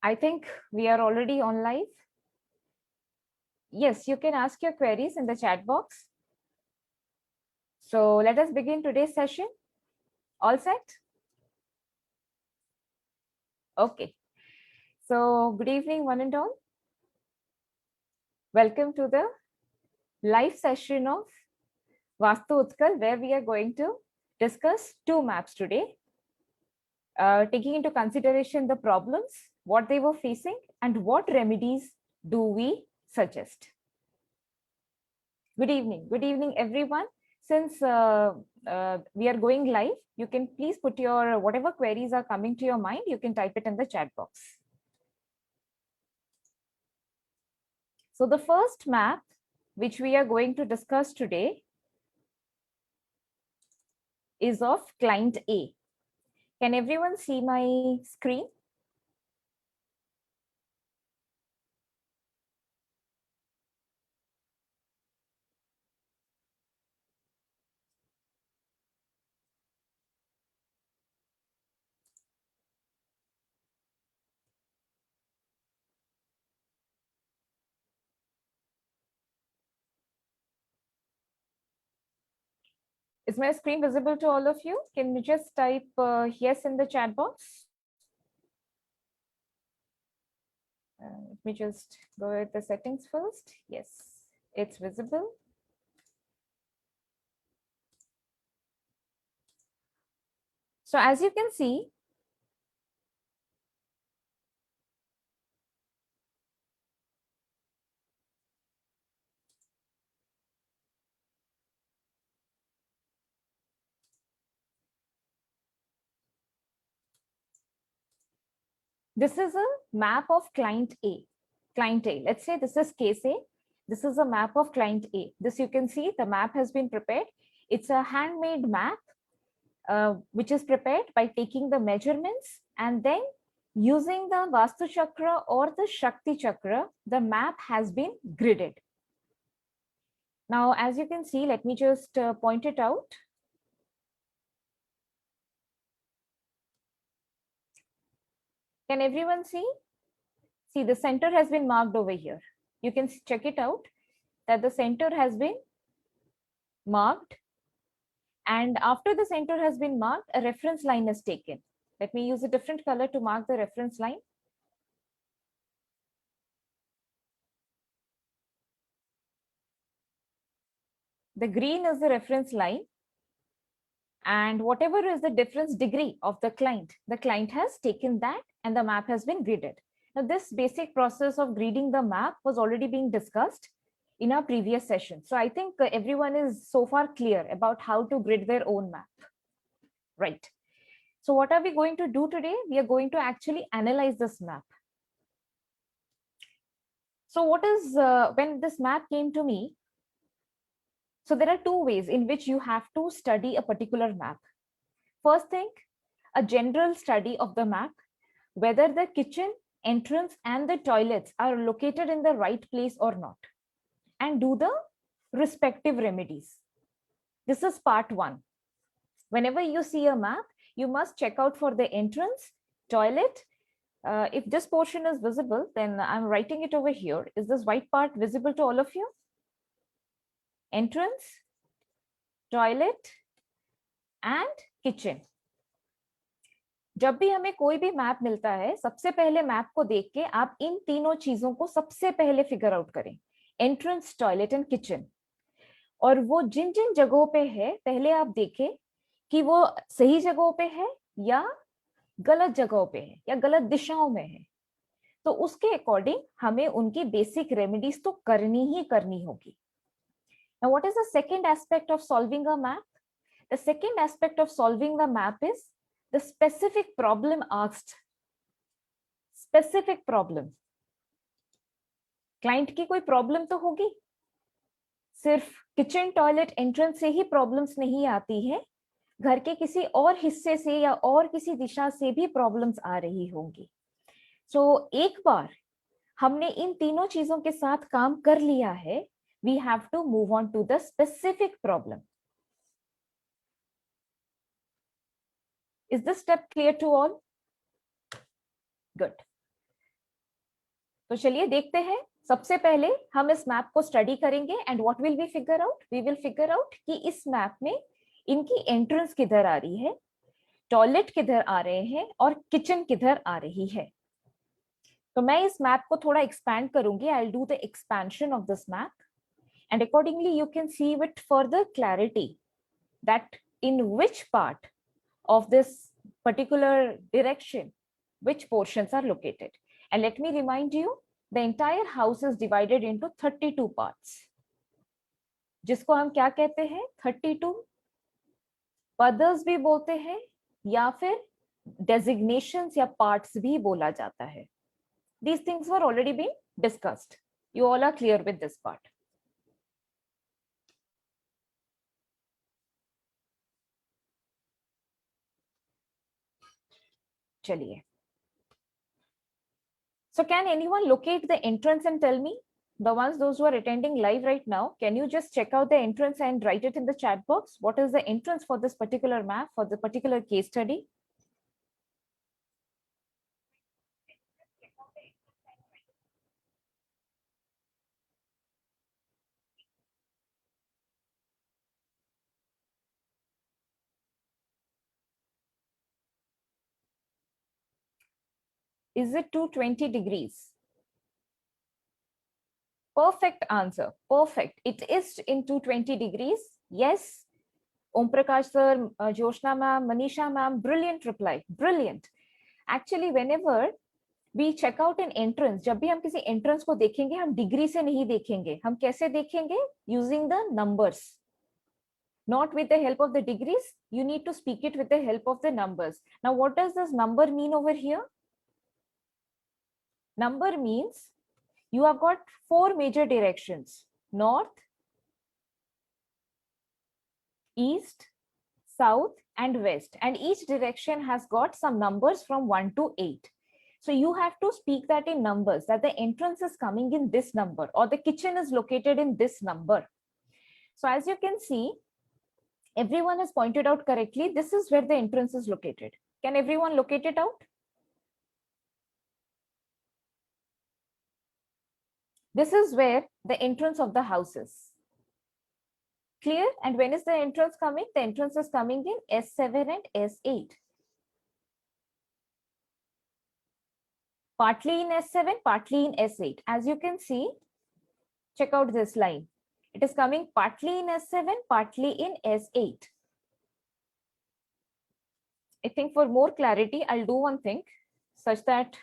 I think we are already on live. Yes, you can ask your queries in the chat box. So let us begin today's session. All set? Okay. So good evening, one and all. Welcome to the live session of Vastu Utkal, where we are going to discuss two maps today, taking into consideration the problems, what they were facing, and what remedies do we suggest. Good evening, everyone. Since we are going live, you can please put your whatever queries are coming to your mind, you can type it in the chat box. So the first map, which we are going to discuss today, is of client A. Can everyone see my screen? Is my screen visible to all of you? Can you just type yes in the chat box? Let me just go with the settings first. Yes, it's visible. So as you can see, this is a map of client A. Client A. Let's say this is case A. This is a map of client A. This you can see the map has been prepared. It's a handmade map which is prepared by taking the measurements and then using the Vastu Chakra or the Shakti Chakra, the map has been gridded. Now, as you can see, let me just point it out. Can everyone see? See, the center has been marked over here. You can check it out that the center has been marked. And after the center has been marked, a reference line is taken. Let me use a different color to mark the reference line. The green is the reference line. And whatever is the difference degree of the client has taken that and the map has been gridded. Now, this basic process of gridding the map was already being discussed in our previous session. So I think everyone is so far clear about how to grid their own map. Right. So what are we going to do today? We are going to actually analyze this map. So what is, when this map came to me, so there are two ways in which you have to study a particular map. First thing, a general study of the map, whether the kitchen, entrance, and the toilets are located in the right place or not, and do the respective remedies. This is part one. Whenever you see a map, you must check out for the entrance, toilet. If this portion is visible, then I'm writing it over here. Is this white part visible to all of you? Entrance, toilet, and kitchen. जब भी हमें कोई भी map मिलता है, सबसे पहले map को देख के आप इन तीनों चीजों को सबसे पहले फिगर आउट करें, एंट्रेंस, टॉयलेट एंड किचन। और वो जिन जिन जगहों पे है, पहले आप देखें कि वो सही जगहों पे है या गलत जगहों पे है या गलत दिशाओं में है। तो उसके अकॉर्डिंग हमें उनकी बेसिक रेमेडीज तो करनी ही करनी होगी। Now, what is the second aspect of solving a map? The second aspect of solving the map is the specific problem asked. Specific problem. Client की कोई प्रॉब्लम तो होगी, सिर्फ किचन, टॉयलेट, एंट्रेंस से ही प्रॉब्लम्स नहीं आती है, घर के किसी और हिस्से से या और किसी दिशा से भी प्रॉब्लम्स आ रही होंगी। सो एक बार हमने इन तीनों चीजों के साथ काम कर लिया है, we have to move on to the specific problem. Is this step clear to all? Good. तो चलिए देखते हैं। सबसे पहले हम इस मैप को स्टडी करेंगे and what will we figure out, we will figure out कि इस मैप में इनकी एंट्रेंस किधर आ रही है, टॉयलेट किधर आ रहे हैं और किचन किधर आ रही है। तो मैं इस मैप को थोड़ा एक्सपैंड करूंगी, I will do the expansion of this map and accordingly you can C with further clarity that in which part of this particular direction which portions are located. And let me remind you, the entire house is divided into 32 parts, जिसको हम क्या कहते हैं, 32 पदर्स भी बोलते हैं या फिर designations या parts भी बोला जाता है. These things were already been discussed. You all are clear with this part. चलिए. So can anyone locate the entrance and tell me? The ones, those who are attending live right now, can you just check out the entrance and write it in the chat box? What is the entrance for this particular map, for the particular case study? Is it 220 degrees? Perfect answer. Perfect. It is in 220 degrees. Yes. Om Prakash sir, Joshna ma'am, Manisha ma'am, brilliant reply. Brilliant. Actually, whenever we check out an entrance, जब भी हम किसी entrance को देखेंगे, हम degree से नहीं देखेंगे. हम कैसे देखेंगे? Using the numbers. Not with the help of the degrees. You need to speak it with the help of the numbers. Now, what does this number mean over here? Number means you have got 4 major directions: north, east, south, and west. And each direction has got some numbers from 1 to 8. So you have to speak that in numbers, that the entrance is coming in this number or the kitchen is located in this number. So as you can see, everyone has pointed out correctly. This is where the entrance is located. Can everyone locate it out? This is where the entrance of the house is. Clear? And when is the entrance coming? The entrance is coming in S7 and S8. Partly in S7, partly in S8. As you can see, check out this line. It is coming partly in S7, partly in S8. I think for more clarity, I'll do one thing such that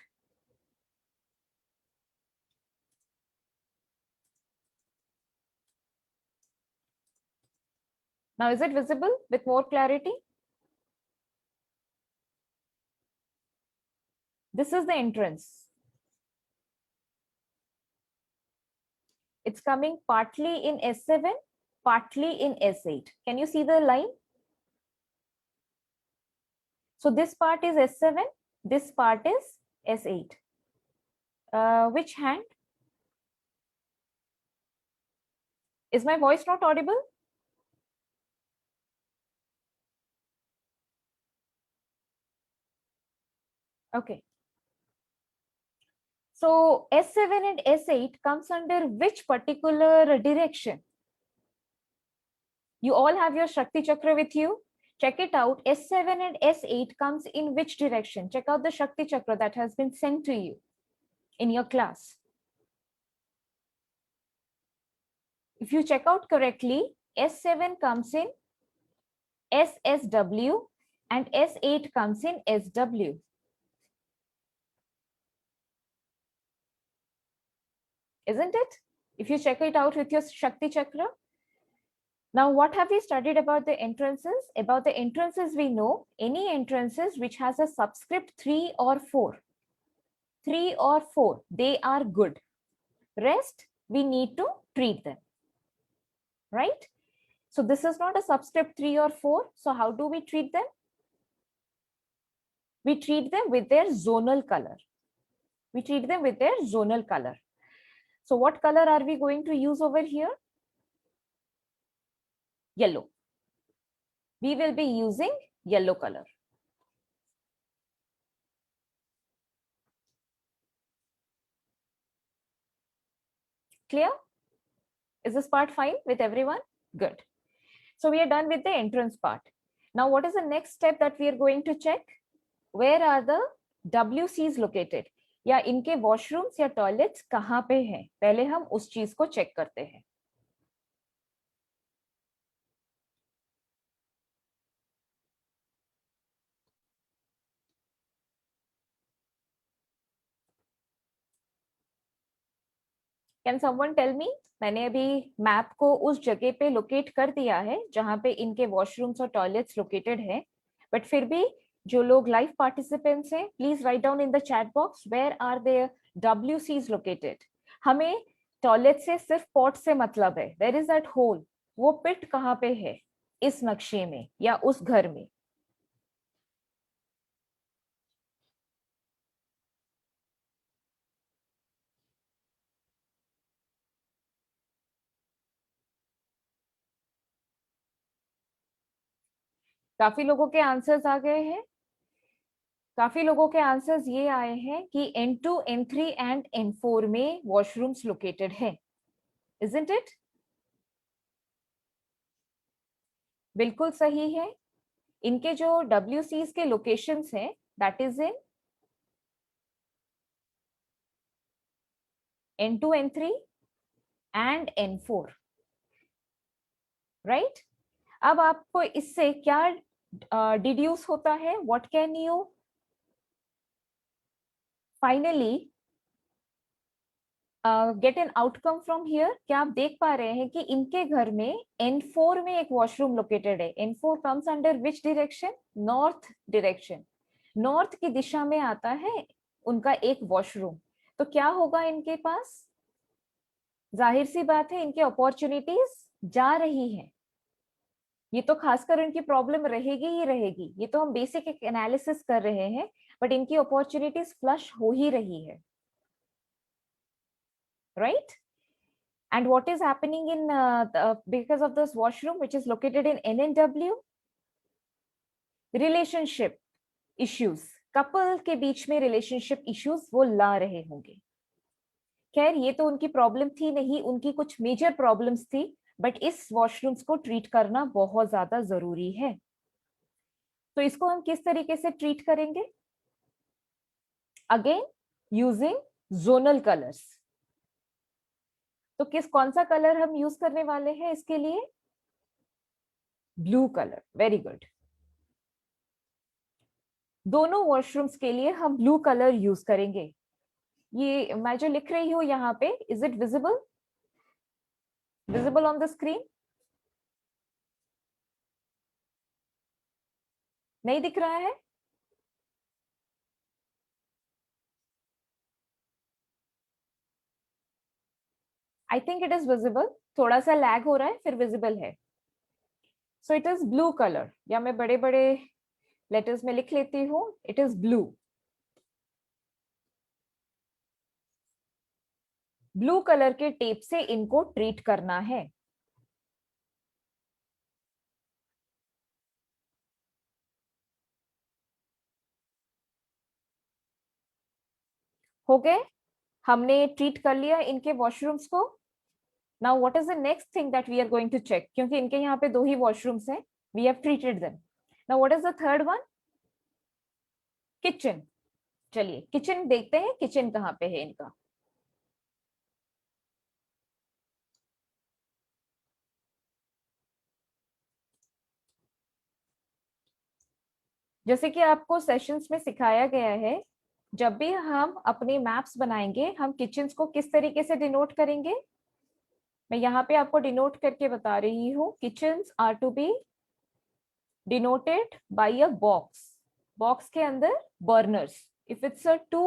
now is it visible with more clarity? This is the entrance. It's coming partly in S7, partly in S8. Can you see the line? So this part is S7, this part is S8. Which hand? Is my voice not audible? Okay. So S7 and S8 comes under which particular direction? You all have your Shakti Chakra with you. Check it out. S7 and S8 comes in which direction? Check out the Shakti Chakra that has been sent to you in your class. If you check out correctly, S7 comes in SSW and S8 comes in SW. Isn't it? If you check it out with your Shakti Chakra. Now, what have we studied about the entrances? About the entrances, we know any entrances which has a subscript 3 or 4. 3 or 4, they are good. Rest, we need to treat them. Right? So this is not a subscript 3 or 4. So how do we treat them? We treat them with their zonal color. We treat them with their zonal color. So what color are we going to use over here? Yellow. We will be using yellow color. Clear? Is this part fine with everyone? Good. So we are done with the entrance part. Now what is the next step that we are going to check? Where are the WCs located? या इनके washrooms या toilets कहाँ पे हैं? पहले हम उस चीज को चेक करते हैं. Can someone tell me? मैंने अभी मैप को उस जगह पे लोकेट कर दिया है जहां पे इनके वॉशरूम्स और टॉयलेट्स लोकेटेड है, बट फिर भी जो लोग लाइव पार्टिसिपेंट्स हैं, please write down in the chat box where are there WCs located. हमें टॉयलेट से सिर्फ पॉट से मतलब है. Where is that hole? वो पिट कहाँ पे है इस नक्शे में या उस घर में? काफी लोगों के आंसर्स आ गए हैं. काफी लोगों के आंसर्स ये आए हैं कि N2, N3 एंड N4 में वॉशरूम्स लोकेटेड है. Isn't it? बिल्कुल सही है. इनके जो WCs के लोकेशंस हैं, that is in N2, N3 and N4, right? अब आपको इससे क्या डिड्यूस होता है? What can you finally get an outcome from here? क्या आप देख पा रहे हैं कि इनके घर में N4 में एक वॉशरूम लोकेटेड है. N4 comes under which direction? North direction. North की दिशा में आता है उनका एक वॉशरूम. तो क्या होगा इनके पास? जाहिर सी बात है, इनकी अपॉर्चुनिटीज जा रही हैं. ये तो खासकर इनकी प्रॉब्लम रहेगी ही रहेगी. ये तो हम बेसिक एक एनालिसिस कर रहे हैं, बट इनकी अपॉर्चुनिटीज फ्लश हो ही रही है, right? And what is happening in because of this washroom which is located in N and W? Relationship issues. Couple के बीच में रिलेशनशिप इश्यूज वो ला रहे होंगे. खैर, ये तो उनकी प्रॉब्लम थी नहीं, उनकी कुछ मेजर प्रॉब्लम्स थी, बट इस वॉशरूम्स को ट्रीट करना बहुत ज्यादा जरूरी है. तो इसको हम किस तरीके से ट्रीट करेंगे? Again using zonal colours. तो कौन सा कलर हम यूज करने वाले हैं इसके लिए? Blue colour. Very good. दोनों वॉशरूम्स के लिए हम ब्लू कलर यूज करेंगे. ये मैं जो लिख रही हूं यहाँ पे, is it visible? Visible on the screen? नहीं दिख रहा है? I think it is visible. थोड़ा सा लैग हो रहा है, फिर विजिबल है. So it is blue colour, या मैं बड़े बड़े लेटर्स में लिख लेती हूँ, it is blue. Blue colour के टेप से इनको ट्रीट करना है. हो गए? हमने ट्रीट कर लिया इनके वॉशरूम्स को. Now what is the next thing that we are going to check? क्योंकि इनके यहाँ पे दो ही वॉशरूम्स हैं, we have treated them. Now what is the third one? Kitchen. चलिए किचन देखते हैं, किचन कहाँ पे है इनका. जैसे कि आपको सेशंस में सिखाया गया है, जब भी हम अपने मैप्स बनाएंगे, हम किचन्स को किस तरीके से डिनोट करेंगे? मैं यहाँ पे आपको डिनोट करके बता रही हूँ. Kitchens are to be denoted by a box. Box के अंदर burners. If it's a 2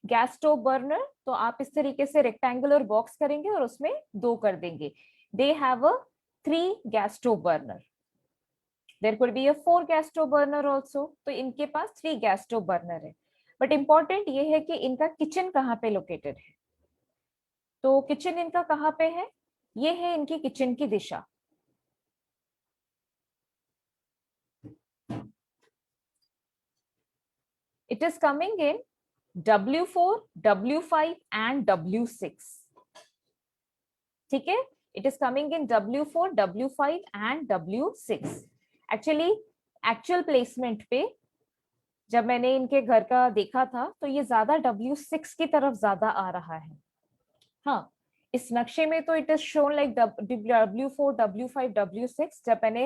gas stove burner, तो आप इस तरीके से रेक्टेंगुलर बॉक्स करेंगे और उसमें 2 कर देंगे. They have a 3 gas stove burner. There could be a 4 gas stove burner also. तो इनके पास 3 गैस स्टोव बर्नर है. बट इंपॉर्टेंट ये है कि इनका किचन कहाँ पे लोकेटेड है. तो किचन इनका कहाँ पे है? ये है इनकी किचन की दिशा. It is coming in W4, W5 and W6. ठीक है, it is coming in W4, W5 and W6। Actually actual placement पे जब मैंने इनके घर का देखा था तो ये ज्यादा W6 की तरफ ज्यादा आ रहा है। हाँ, इस नक्शे में तो it is shown like W4, W5, W6। जब मैंने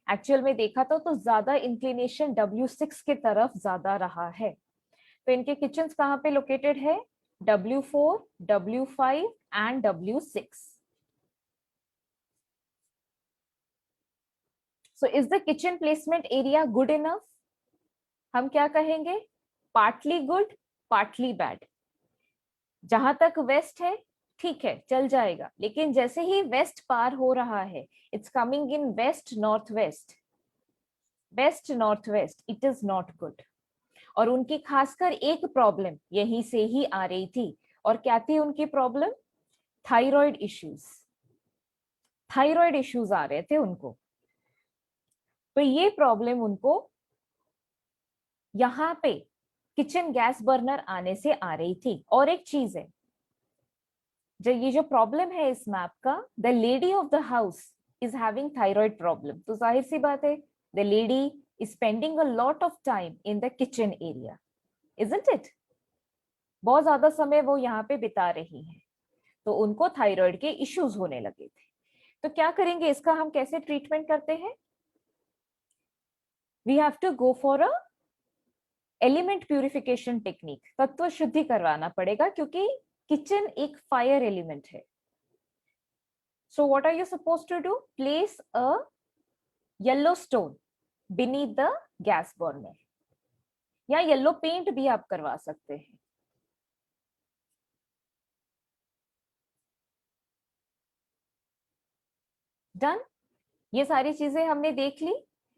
एक्चुअल में देखा था तो ज्यादा इंक्लिनेशन W6 की तरफ ज्यादा रहा है। तो इनके किचन कहाँ पे लोकेटेड है? W4, W5 and W6। So is the kitchen placement area good enough? हम क्या कहेंगे? Partly good, partly bad. जहां तक वेस्ट है ठीक है, चल जाएगा, लेकिन जैसे ही वेस्ट पार हो रहा है, it's coming in west north west, west north west, it is not good. और उनकी खासकर एक प्रॉब्लम यहीं से ही आ रही थी। और क्या थी उनकी problem? Thyroid issues. Thyroid issues आ रहे थे उनको। तो ये प्रॉब्लम उनको यहाँ पे किचन गैस बर्नर आने से आ रही थी। और एक चीज है, जो ये जो प्रॉब्लम है इस मैप का, the lady of the house is having thyroid problem. तो जाहिर सी बात है, the lady is spending a lot of time in the kitchen area, isn't it? बहुत ज्यादा समय वो यहाँ पे बिता रही हैं, तो उनको थायराइड के इश्यूज होने लगे थे। तो क्या करेंगे, इसका हम कैसे ट्रीटमेंट करते हैं? We have to go for a element purification technique. तत्व शुद्धि करवाना पड़ेगा, क्योंकि किचन एक फायर एलिमेंट है। So what are you suppose to do? Place a yellow stone beneath the gas burner, या येलो पेंट भी आप करवा सकते हैं। डन। ये सारी चीजें हमने देख ली,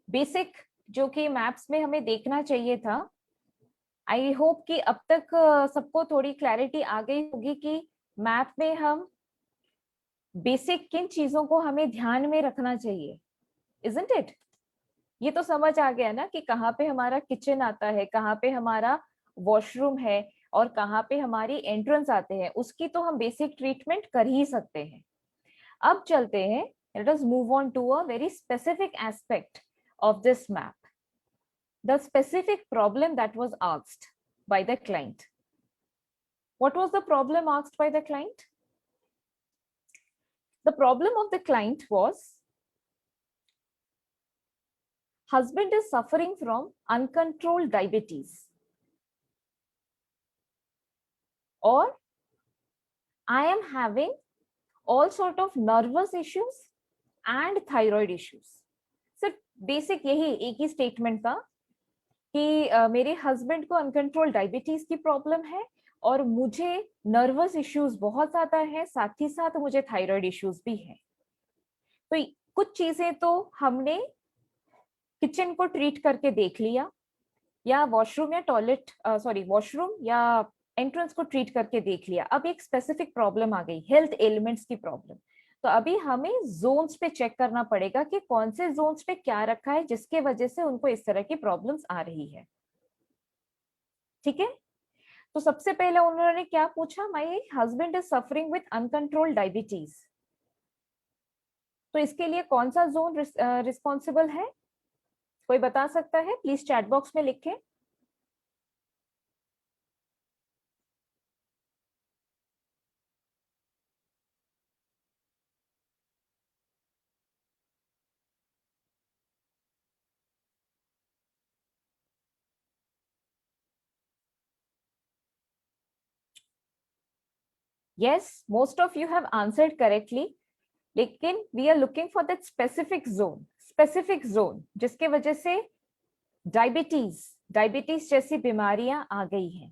बेसिक जो कि मैप्स में हमें देखना चाहिए था। आई होप कि अब तक सबको थोड़ी क्लैरिटी आ गई होगी कि मैप में हम बेसिक किन चीजों को हमें ध्यान में रखना चाहिए, इजंट इट? ये तो समझ आ गया ना कि कहाँ पे हमारा किचन आता है, कहाँ पे हमारा वॉशरूम है, और कहाँ पे हमारी एंट्रेंस आते हैं। उसकी तो हम बेसिक ट्रीटमेंट कर ही सकते हैं। अब चलते हैं, let us move on to a very specific aspect of this map, the specific problem that was asked by the client. What was the problem asked by the client? The problem of the client was, husband is suffering from uncontrolled diabetes, or I am having all sort of nervous issues and thyroid issues. सिर्फ basic यही एक ही statement था कि मेरे husband को uncontrol diabetes की problem है, और मुझे नर्वस इश्यूज बहुत ज्यादा है, साथ ही साथ मुझे थायराइड इश्यूज भी है। तो कुछ चीजें तो हमने किचन को ट्रीट करके देख लिया, या वॉशरूम या टॉयलेट, सॉरी वॉशरूम या एंट्रेंस को ट्रीट करके देख लिया। अब एक स्पेसिफिक प्रॉब्लम आ गई, हेल्थ एलिमेंट्स की प्रॉब्लम। तो अभी हमें जोन्स पे चेक करना पड़ेगा कि कौन से जोन्स पे क्या रखा है जिसके वजह से उनको इस तरह की प्रॉब्लम्स आ रही है। ठीक है, तो सबसे पहले उन्होंने क्या पूछा? My husband is suffering with uncontrolled diabetes. तो इसके लिए कौन सा जोन रिस्पॉन्सिबल है? कोई बता सकता है? प्लीज चैट बॉक्स में लिखें। Yes, most of you have answered correctly, लेकिन we are looking for that specific zone जिसके वजह से डायबिटीज जैसी बीमारियां आ गई हैं।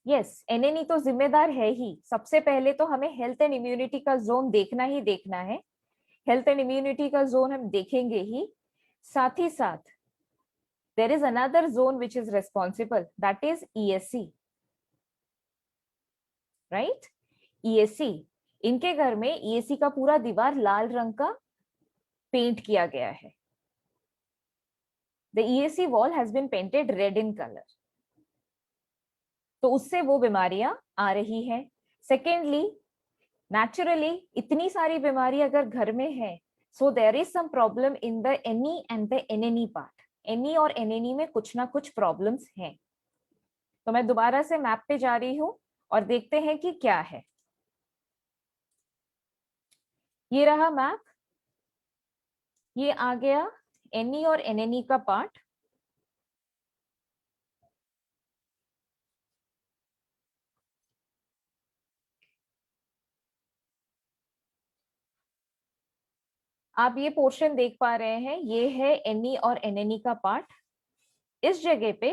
यस, एनएनई तो जिम्मेदार है ही। सबसे पहले तो हमें हेल्थ एंड इम्यूनिटी का जोन देखना ही देखना है। हेल्थ एंड इम्यूनिटी का जोन हम देखेंगे ही, साथ ही साथ there is another zone which is responsible, that is ESC, right? ESC, इनके घर में ESC का पूरा दीवार लाल रंग का पेंट किया गया है। The ESC wall has been painted red in color. तो उससे वो बीमारियां आ रही हैं। सेकेंडली, नेचुरली इतनी सारी बीमारी अगर घर में है, so there is some problem in the NE and the NNE part. NE और एनेनी में कुछ ना कुछ प्रॉब्लम्स हैं। तो मैं दोबारा से मैप पे जा रही हूँ और देखते हैं कि क्या है। ये रहा मैप, ये आ गया एनी और एनेनी का पार्ट। आप ये पोर्शन देख पा रहे हैं, ये है एनी और एनेनी का पार्ट। इस जगह पे,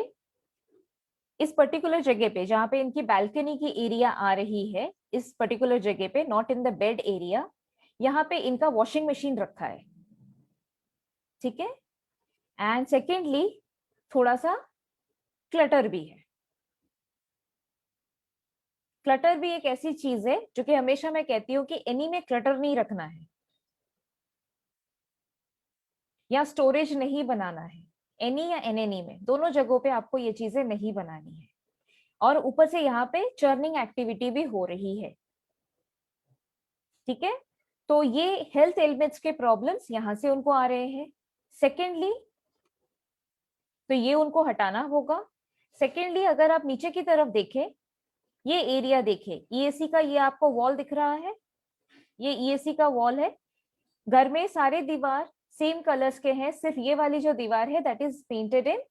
इस पर्टिकुलर जगह पे जहां पे इनकी बालकनी की एरिया आ रही है, इस पर्टिकुलर जगह पे, not in the bed area, यहाँ पे इनका वॉशिंग मशीन रखा है। ठीक है। एंड सेकेंडली थोड़ा सा क्लटर भी है। क्लटर भी एक ऐसी चीज है जो कि हमेशा मैं कहती हूँ कि एनी में क्लटर नहीं रखना है या स्टोरेज नहीं बनाना है। एनी या एनएनी में, दोनों जगहों पे आपको ये चीजें नहीं बनानी है। और ऊपर से यहाँ पे चर्निंग एक्टिविटी भी हो रही है। ठीक है। तो ये हेल्थ एलिमेंट्स के प्रॉब्लम्स यहाँ से उनको आ रहे हैं। सेकेंडली तो ये उनको हटाना होगा। सेकेंडली अगर आप नीचे की तरफ देखें, ये एरिया देखें, ईएसी का ये आपको वॉल दिख रहा है, ये ईएसी का वॉल है। घर में सारे दीवार सेम कलर्स के हैं, सिर्फ ये वाली जो दीवार है that is painted in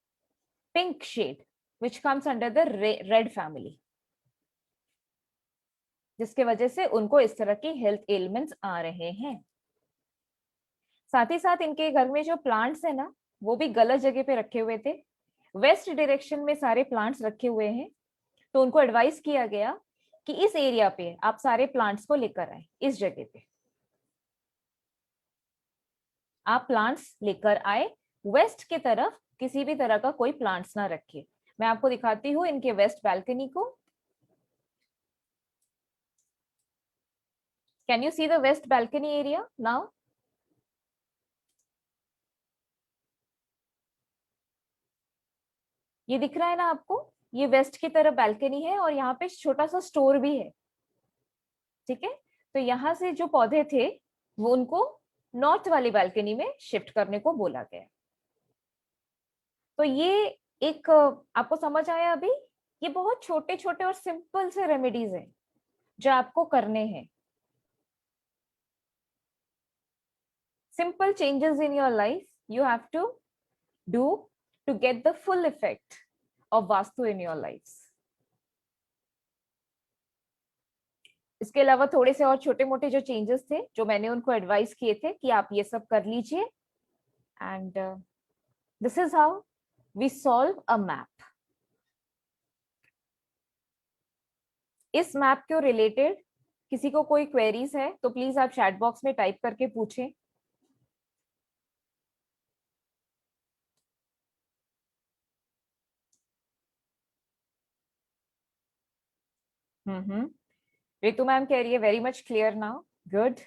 pink shade which comes under the red family, जिसके वजह से उनको इस तरह की हेल्थ एलिमेंट्स आ रहे हैं। साथ ही साथ इनके घर में जो प्लांट्स है ना, वो भी गलत जगह पे रखे हुए थे। वेस्ट डायरेक्शन में सारे प्लांट्स रखे हुए हैं। तो उनको एडवाइस किया गया कि इस एरिया पे आप सारे प्लांट्स को लेकर आए, इस जगह पे आप प्लांट्स लेकर आए। वेस्ट की तरफ किसी भी तरह का कोई प्लांट्स ना रखे। मैं आपको दिखाती हूँ इनके वेस्ट बालकनी को। Can you see the west balcony area now? ये दिख रहा है ना आपको? ये वेस्ट की तरफ बालकनी है और यहाँ पे छोटा सा स्टोर भी है। ठीक है। तो यहाँ से जो पौधे थे वो उनको नॉर्थ वाली बालकनी में शिफ्ट करने को बोला गया। तो ये एक आपको समझ आया अभी? ये बहुत छोटे छोटे और सिंपल से रेमेडीज हैं जो आपको करने हैं। Simple changes in your life you have to do to get the full effect of Vastu in your lives. इसके अलावा थोड़े से और छोटे मोटे जो चेंजेस थे जो मैंने उनको एडवाइस किए थे कि आप ये सब कर लीजिए। And this is how we solve a map. इस मैप के रिलेटेड किसी को कोई क्वेरीज है तो प्लीज आप चैट बॉक्स में टाइप करके पूछें। रितु मैम कह रही है very much clear now, good.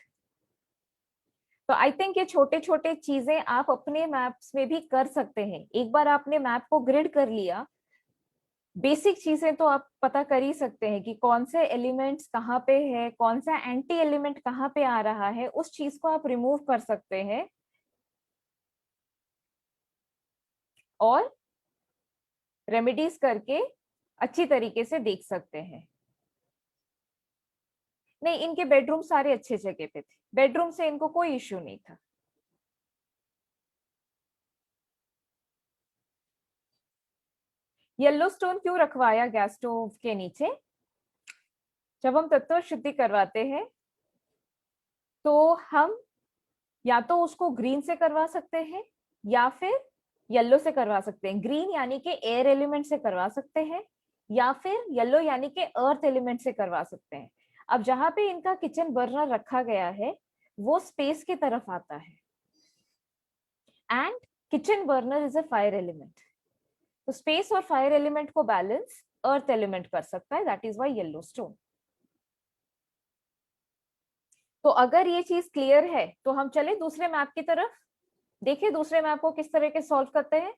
तो आई थिंक ये छोटे छोटे चीजें आप अपने मैप्स में भी कर सकते हैं। एक बार आपने मैप को ग्रिड कर लिया, बेसिक चीजें तो आप पता कर ही सकते हैं कि कौन से एलिमेंट्स कहाँ पे है, कौन सा एंटी एलिमेंट कहाँ पे आ रहा है, उस चीज को आप रिमूव कर सकते हैं और रेमेडीज करके अच्छी तरीके से देख सकते हैं। नहीं, इनके बेडरूम सारे अच्छे जगह पे थे, बेडरूम से इनको कोई इश्यू नहीं था। येलो स्टोन क्यों रखवाया गैस स्टोव के नीचे? जब हम तत्व शुद्धि करवाते हैं तो हम या तो उसको ग्रीन से करवा सकते हैं या फिर येलो से करवा सकते हैं। ग्रीन यानी कि एयर एलिमेंट से करवा सकते हैं या फिर येलो यानी कि अर्थ एलिमेंट से करवा सकते हैं। अब जहां पे इनका किचन बर्नर रखा गया है वो स्पेस की तरफ आता है and kitchen burner is a fire element. तो स्पेस और फायर एलिमेंट को बैलेंस अर्थ एलिमेंट कर सकता है, that is why yellow stone. तो अगर ये चीज क्लियर है तो हम चले दूसरे मैप की तरफ। देखिए दूसरे मैप को किस तरह के सॉल्व करते हैं।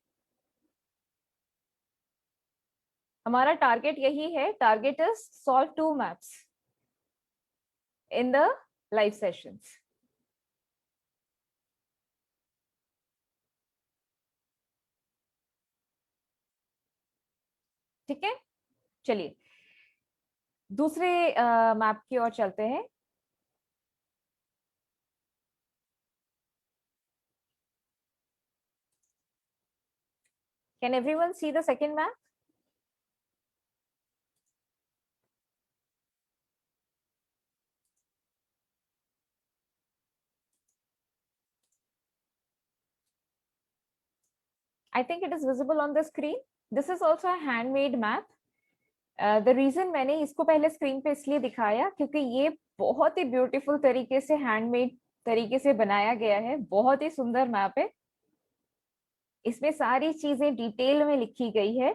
हमारा टारगेट यही है, target is solve two maps. in the live sessions. ठीक है, चलिए दूसरे मैप की ओर चलते हैं. Can everyone see the second map? I think it is visible on the screen. This is also a handmade map. The reason मैंने इसको पहले स्क्रीन पे इसलिए दिखाया क्योंकि ये बहुत ही ब्यूटीफुल तरीके से हैंडमेड तरीके से बनाया गया है. बहुत ही सुंदर मैप है. इसमें सारी चीजें डिटेल में लिखी गई है.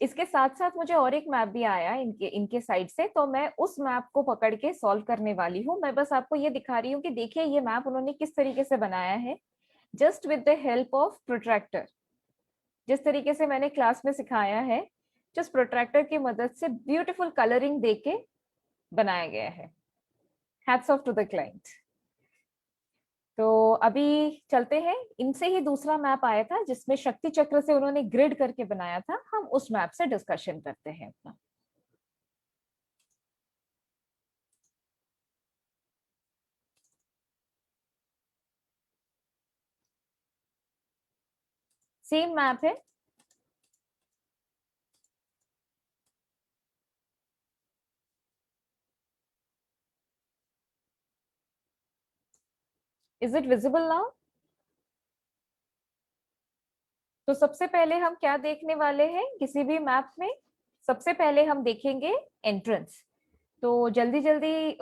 इसके साथ साथ मुझे और एक मैप भी आया इनके इनके साइड से, तो मैं उस मैप को पकड़ के सॉल्व करने वाली हूँ. मैं बस आपको ये दिखा रही हूँ कि देखिए ये मैप उन्होंने किस तरीके से बनाया है, just with the help of protractor. जिस तरीके से मैंने क्लास में सिखाया है, जस्ट प्रोट्रैक्टर की मदद से ब्यूटीफुल कलरिंग देके बनाया गया है. Hats off to the client. तो अभी चलते हैं. इनसे ही दूसरा मैप आया था जिसमें शक्ति चक्र से उन्होंने ग्रिड करके बनाया था. हम उस मैप से डिस्कशन करते हैं अपना. सेम मैप है. Is it visible now? तो सबसे पहले हम क्या देखने वाले हैं किसी भी मैप में? सबसे पहले हम देखेंगे एंट्रेंस. तो जल्दी जल्दी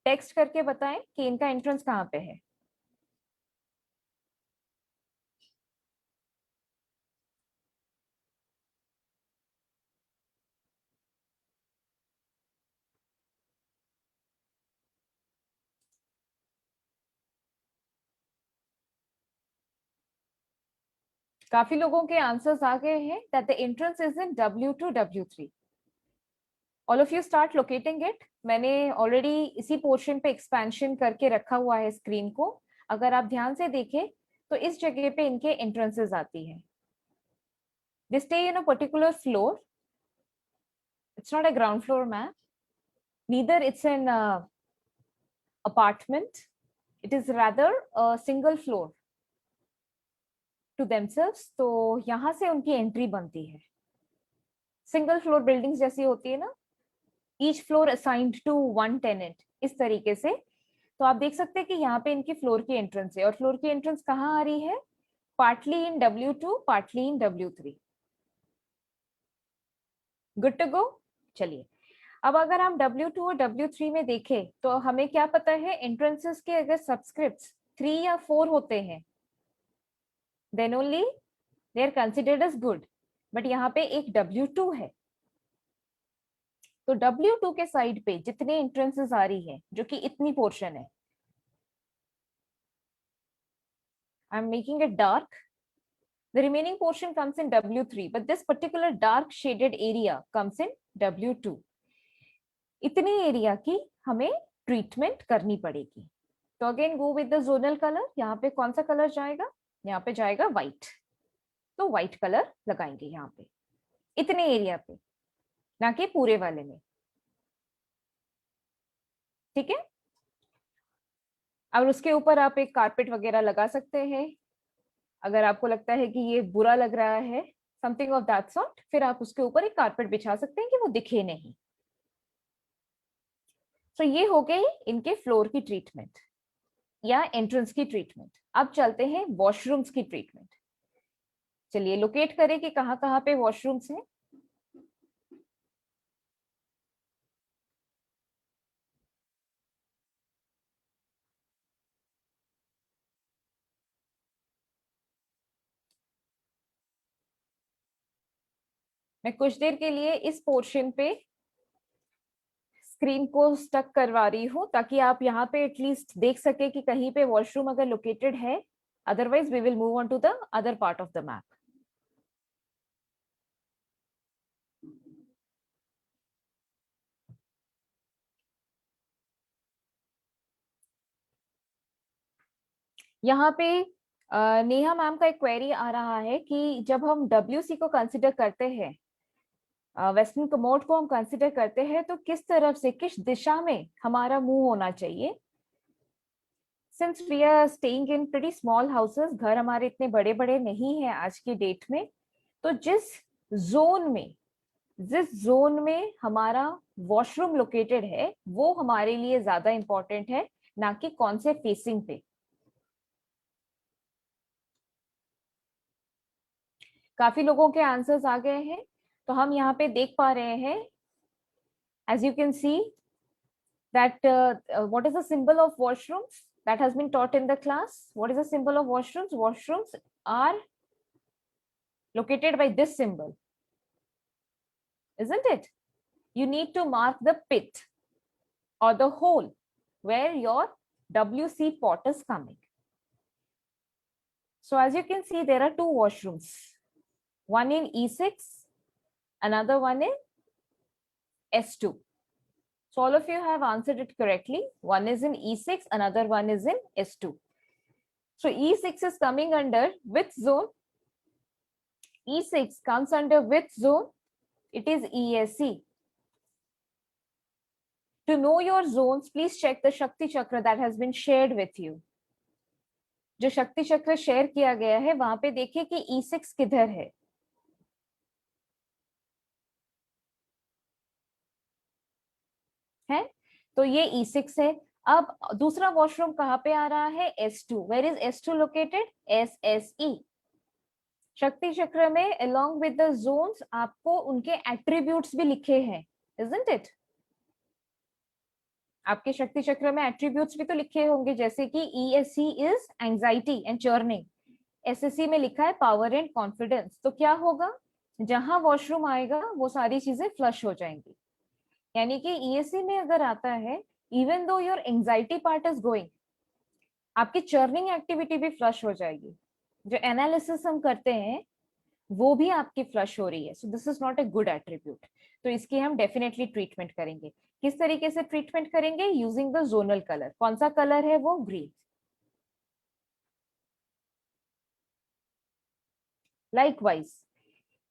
टेक्स्ट करके बताएं कि इनका एंट्रेंस कहाँ पे है. काफी लोगों के आंसर्स आ गए हैं that the entrance is in W2 W3. All of you start locating it. मैंने ऑलरेडी इसी पोर्शन पे एक्सपेंशन करके रखा हुआ है स्क्रीन को. अगर आप ध्यान से देखें तो इस जगह पे इनके एंट्रेंसेस आती है. They stay in a particular floor. It's not a ground floor map, neither it's an apartment. It is rather a single floor to themselves. तो यहाँ से उनकी एंट्री बनती है. सिंगल फ्लोर बिल्डिंग्स जैसी होती है ना, each floor assigned to one tenant, इस तरीके से. तो आप देख सकते हैं कि यहाँ पे इनकी फ्लोर की एंट्रेंस है. और फ्लोर की एंट्रेंस कहाँ आ रही है? Partly in W2, partly in W3. Good to go. चलिए अब अगर हम W2 और W3 में देखें तो हमें क्या पता है, एंट्रेंसेस के अगर सबस्क्रिप्ट्स 3 या 4 होते हैं then only they are considered as good. But यहाँ पे एक W2 है. तो W2 के साइड पे जितने एंट्रेंसेस आ रही है, जो कि इतनी पोर्शन है, I am making it dark. The remaining portion comes in W3, but this particular dark shaded area comes in W2. इतनी एरिया की हमें ट्रीटमेंट करनी पड़ेगी. तो again go with the zonal colour. यहाँ पे कौन सा कलर जाएगा? यहाँ पे जाएगा व्हाइट. तो व्हाइट कलर लगाएंगे यहाँ पे इतने एरिया पे, ना कि पूरे वाले में. ठीक है. और उसके ऊपर आप एक कारपेट वगैरह लगा सकते हैं अगर आपको लगता है कि ये बुरा लग रहा है, समथिंग ऑफ दैट सॉर्ट. फिर आप उसके ऊपर एक कारपेट बिछा सकते हैं कि वो दिखे नहीं. तो ये हो गई इनके फ्लोर की ट्रीटमेंट या एंट्रेंस की ट्रीटमेंट. अब चलते हैं वॉशरूम्स की ट्रीटमेंट. चलिए लोकेट करें कि कहाँ कहाँ पे वॉशरूम्स हैं. मैं कुछ देर के लिए इस पोर्शन पे स्क्रीन को स्टक करवा रही हूँ ताकि आप यहाँ पे एटलीस्ट देख सके कि कहीं पे वॉशरूम अगर लोकेटेड है. Otherwise we will move on to the other part of the map. यहाँ पे नेहा मैम का एक क्वेरी आ रहा है कि जब हम WC को कंसिडर करते हैं, वेस्टर्न कमोड को हम कंसिडर करते हैं, तो किस तरफ से, किस दिशा में हमारा मुंह होना चाहिए। Since we are staying in pretty small houses, घर हमारे इतने बड़े बड़े नहीं है आज की डेट में, तो जोन में जिस जोन में हमारा वॉशरूम लोकेटेड है वो हमारे लिए ज्यादा इंपॉर्टेंट है, ना कि कौन से फेसिंग पे। काफी लोगों के आंसर्स आ गए हैं, तो हम यहाँ पे देख पा रहे हैं, as you can see that what is the symbol of washrooms that has been taught in the class. What is the symbol of washrooms? Washrooms are located by this symbol, isn't it? You need to mark the pit or the hole where your WC pot is coming. So as you can see, there are two washrooms, one in E6, another one in S2. So all of you have answered it correctly. One is in E6, another one is in S2. So E6 is coming under which zone? E6 comes under which zone? It is ESC. To know your zones, please check the Shakti Chakra that has been shared with you. जो शक्ति चक्र share किया गया है वहां पे देखिए कि E6 किधर है तो ये E6 है। अब दूसरा वॉशरूम कहाँ पे आ रहा है? S2. Where is S2 located? SSE. शक्ति चक्र में along with the zones आपको उनके एट्रीब्यूट्स भी लिखे हैं, isn't it? आपके शक्ति चक्र में एट्रीब्यूट्स भी तो लिखे होंगे, जैसे कि ESC is anxiety and churning, SSC में लिखा है पावर एंड कॉन्फिडेंस। तो क्या होगा, जहां वॉशरूम आएगा वो सारी चीजें फ्लश हो जाएंगी। यानी कि ESC में अगर आता है, even though your anxiety part is going, आपकी चर्निंग एक्टिविटी भी फ्लश हो जाएगी। जो एनालिसिस हम करते हैं वो भी आपकी फ्लश हो रही है। So this is not a good attribute. तो इसकी हम डेफिनेटली ट्रीटमेंट करेंगे। किस तरीके से ट्रीटमेंट करेंगे? Using the zonal colour. कौन सा कलर है वो? ग्रीन। लाइकवाइज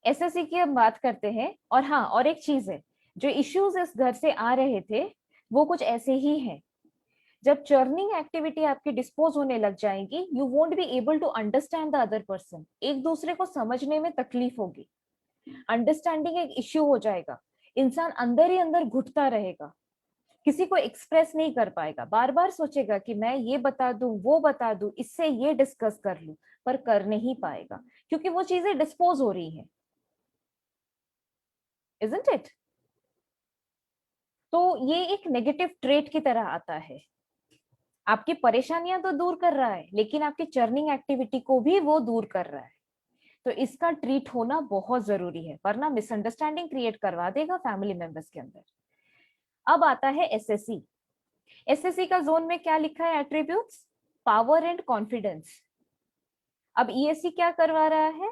SSC की हम बात करते हैं। और हाँ, और एक चीज है, जो इश्यूज इस घर से आ रहे थे वो कुछ ऐसे ही हैं। जब चर्निंग एक्टिविटी आपकी डिस्पोज होने लग जाएगी, you won't be able to understand the other person. एक दूसरे को समझने में तकलीफ होगी, अंडरस्टैंडिंग एक इश्यू हो जाएगा, इंसान अंदर ही अंदर घुटता रहेगा, किसी को एक्सप्रेस नहीं कर पाएगा, बार बार सोचेगा कि मैं ये बता दूं, वो बता दूं, इससे ये डिस्कस कर लूं, पर कर नहीं पाएगा क्योंकि वो चीजें डिस्पोज हो रही हैं, इजंट इट? तो ये एक नेगेटिव ट्रेट की तरह आता है। आपकी परेशानियां तो दूर कर रहा है, लेकिन आपकी चर्निंग एक्टिविटी को भी वो दूर कर रहा है। तो इसका ट्रीट होना बहुत जरूरी है, वरना मिसअंडरस्टैंडिंग क्रिएट करवा देगा फैमिली मेंबर्स के अंदर। अब आता है SSC। SSC का जोन में क्या लिखा है एट्रीब्यूट्स? Power and confidence. अब ESC क्या करवा रहा है?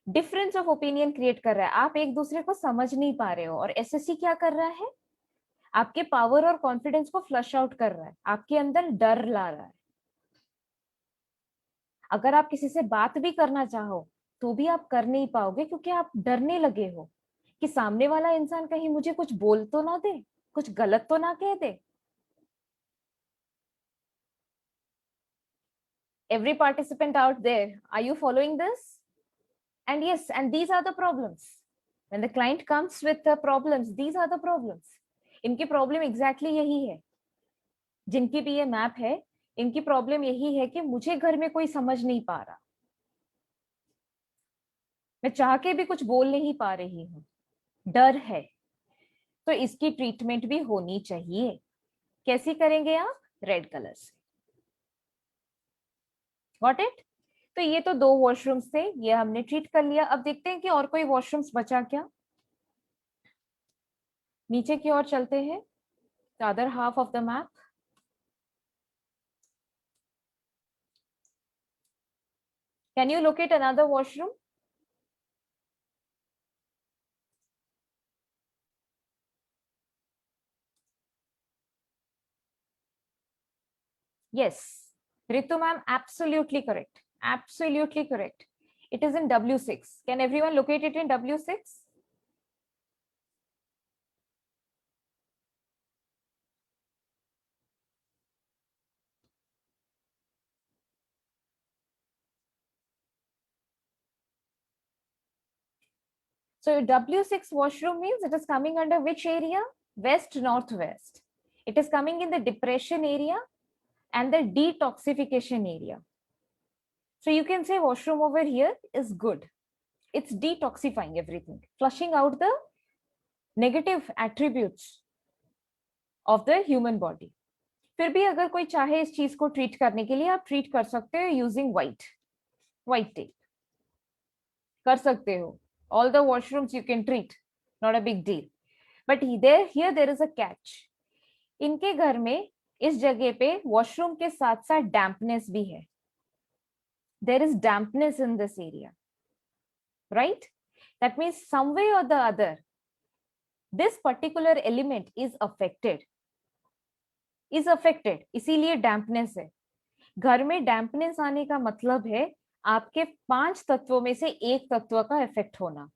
डिफरेंस ऑफ ओपिनियन क्रिएट कर रहा है, आप एक दूसरे को समझ नहीं पा रहे हो। और SSC क्या कर रहा है? आपके पावर और कॉन्फिडेंस को फ्लश आउट कर रहा है, आपके अंदर डर ला रहा है। अगर आप किसी से बात भी करना चाहो तो भी आप कर नहीं पाओगे, क्योंकि आप डरने लगे हो कि सामने वाला इंसान कहीं मुझे कुछ बोल तो ना दे, कुछ गलत तो ना कह दे। Every participant out there, are you following this? And yes, and these are the problems. When the client comes with the problems, these are the problems. इनकी प्रॉब्लम एग्जैक्टली यही है। जिनकी भी ये मैप है, इनकी प्रॉब्लम यही है कि मुझे घर में कोई समझ नहीं पा रहा, मैं चाह के भी कुछ बोल नहीं पा रही हूँ, डर है। तो इसकी ट्रीटमेंट भी होनी चाहिए। कैसी करेंगे आप? रेड कलर से। Got it? तो ये तो दो वॉशरूम्स थे, ये हमने ट्रीट कर लिया। अब देखते हैं कि और कोई वॉशरूम्स बचा क्या। नीचे की ओर चलते हैं, the other half of the map. Can you locate another washroom? Yes, Ritu ma'am, absolutely correct. Absolutely correct. It is in W6. Can everyone locate it in W6? So W6 washroom means it is coming under which area? West northwest. It is coming in the depression area and the detoxification area. So you can say washroom over here is good. It's detoxifying everything, flushing out the negative attributes of the human body. फिर भी अगर कोई चाहे इस चीज को treat करने के लिए, आप ट्रीट कर सकते हो यूजिंग व्हाइट टेप कर सकते हो. All the washrooms you can treat, not a big deal. But here there is a catch. इनके घर में इस जगह पे वॉशरूम के साथ साथ डैम्पनेस भी है. There is dampness in this area, right? That means some way or the other, this particular element is affected. इसीलिए dampness है. घर में dampness आने का मतलब है आपके 5 तत्वों में से एक तत्व का इफेक्ट होना.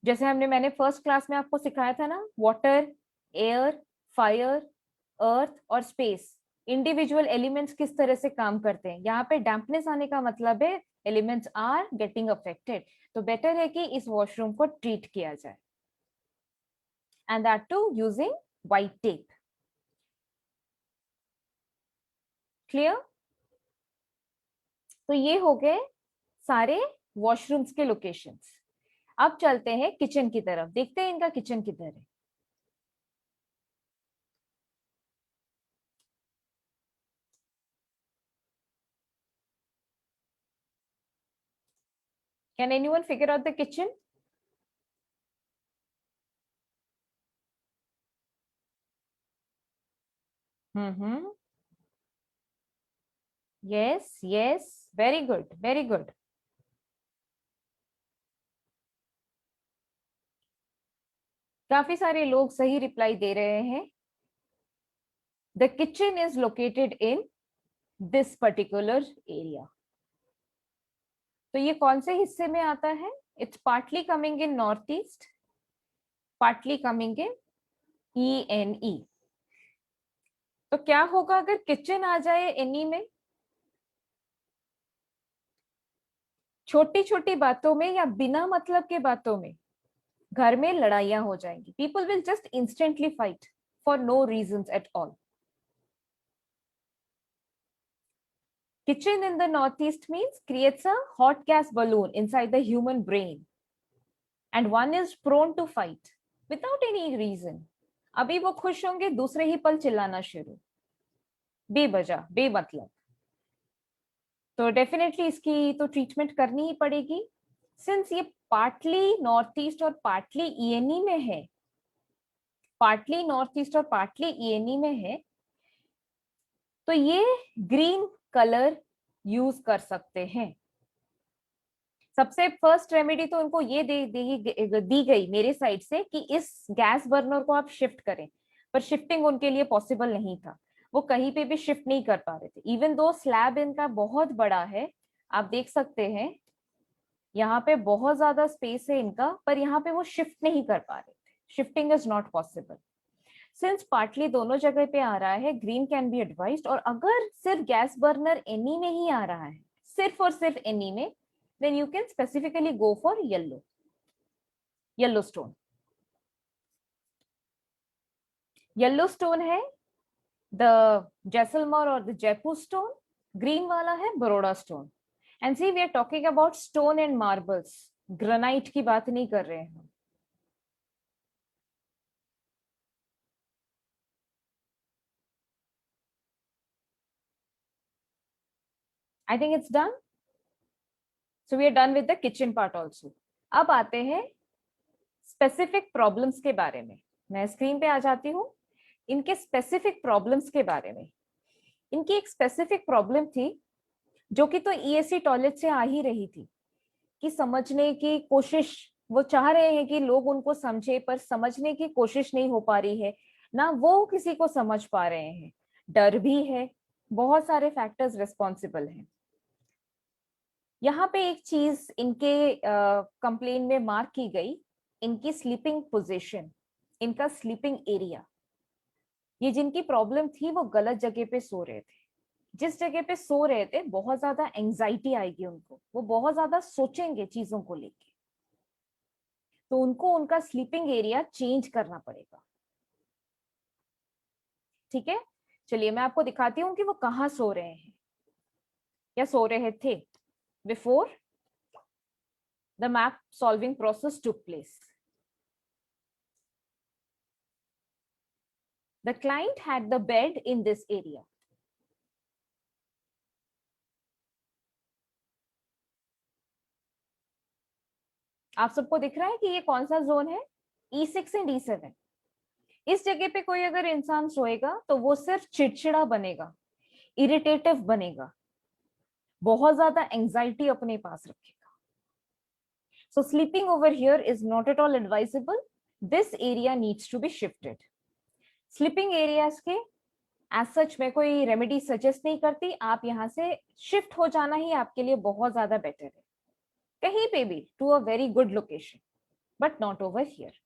जैसे मैंने फर्स्ट क्लास में आपको सिखाया था ना, वाटर, एयर, फायर, अर्थ और स्पेस, इंडिविजुअल एलिमेंट्स किस तरह से काम करते हैं. यहाँ पे डैम्पनेस आने का मतलब है एलिमेंट्स आर गेटिंग अफेक्टेड. तो बेटर है कि इस वॉशरूम को ट्रीट किया जाए, and that too using white tape. Clear? तो ये हो गए सारे वॉशरूम्स के लोकेशंस. अब चलते हैं किचन की तरफ, देखते हैं इनका किचन किधर है. Can anyone figure out the kitchen? Yes, very good. काफी सारे लोग सही रिप्लाई दे रहे हैं. The kitchen is located in this particular area. तो ये कौन से हिस्से में आता है? It's partly coming in northeast, partly coming in ENE. तो क्या होगा अगर किचन आ जाए एनी में? छोटी छोटी बातों में या बिना मतलब के बातों में घर में लड़ाइयां हो जाएंगी. People will just instantly fight for no reasons at all. Kitchen in the northeast means creates a hot gas balloon inside the human brain, and one is prone to fight without any reason. अभी वो खुश होंगे, दूसरे ही पल चिल्लाना शुरू, बेवजह, बेमतलब. तो डेफिनेटली इसकी तो ट्रीटमेंट करनी ही पड़ेगी. सिंस ये पार्टली नॉर्थ ईस्ट और पार्टली ईएनई में है, पार्टली नॉर्थ ईस्ट और पार्टली ईएनई में है, तो ये ग्रीन कलर यूज कर सकते हैं. सबसे फर्स्ट रेमेडी तो उनको ये दी गई मेरे साइड से कि इस गैस बर्नर को आप शिफ्ट करें, पर शिफ्टिंग उनके लिए पॉसिबल नहीं था. वो कहीं पे भी शिफ्ट नहीं कर पा रहे थे. इवन दो स्लैब इनका बहुत बड़ा है, आप देख सकते हैं यहाँ पे बहुत ज्यादा स्पेस है इनका, पर यहाँ पे वो शिफ्ट नहीं कर पा रहे थे. Shifting is not possible. Since partly दोनों जगह पे आ रहा है, ग्रीन कैन बी एडवाइज्ड. और अगर सिर्फ गैस बर्नर एनी में ही आ रहा है, सिर्फ और सिर्फ एनी में, then you can specifically go for yellow stone. Yellow stone है the Jaisalmer or the Jaipur stone. Green वाला है Baroda stone. And see, we are talking about stone and marbles. Granite की बात नहीं कर रहे हैं. I think it's done. So we are done with the kitchen part also. अब आते हैं स्पेसिफिक प्रॉब्लम्स के बारे में. मैं स्क्रीन पे आ जाती हूँ. इनके स्पेसिफिक प्रॉब्लम्स के बारे में. इनकी एक स्पेसिफिक प्रॉब्लम थी जो कि तो ईएससी टॉयलेट से आ ही रही थी, कि समझने की कोशिश, वो चाह रहे हैं कि लोग उनको समझे, पर समझने की कोशिश नहीं हो पा रही है ना, वो किसी को समझ पा रहे हैं. डर भी है, बहुत सारे फैक्टर्स रिस्पॉन्सिबल हैं। यहाँ पे एक चीज इनके कंप्लेन में मार्क की गई, इनकी स्लीपिंग पोजीशन, इनका स्लीपिंग एरिया। ये जिनकी प्रॉब्लम थी वो गलत जगह पे सो रहे थे। जिस जगह पे सो रहे थे बहुत ज्यादा एंजाइटी आएगी उनको, वो बहुत ज्यादा सोचेंगे चीजों को लेके, तो उनको उनका स्लीपिंग एरिया चेंज करना पड़ेगा। ठीक है, चलिए मैं आपको दिखाती हूँ कि वो कहाँ सो रहे हैं या सो रहे थे before the map solving process took place. The client had the bed in this area. आप सबको दिख रहा है कि ये कौन सा जोन है? E6 and E7। इस जगह पे कोई अगर इंसान सोएगा तो वो सिर्फ चिड़चिड़ा बनेगा, इरिटेटिव बनेगा, बहुत ज्यादा एंजाइटी अपने पास रखेगा। So sleeping over here is not at all advisable. This area needs to be shifted. Sleeping areas के एज सच मैं कोई रेमेडी सजेस्ट नहीं करती, आप यहाँ से शिफ्ट हो जाना ही आपके लिए बहुत ज्यादा बेटर है, कहीं पे भी to a very good location, but not over here.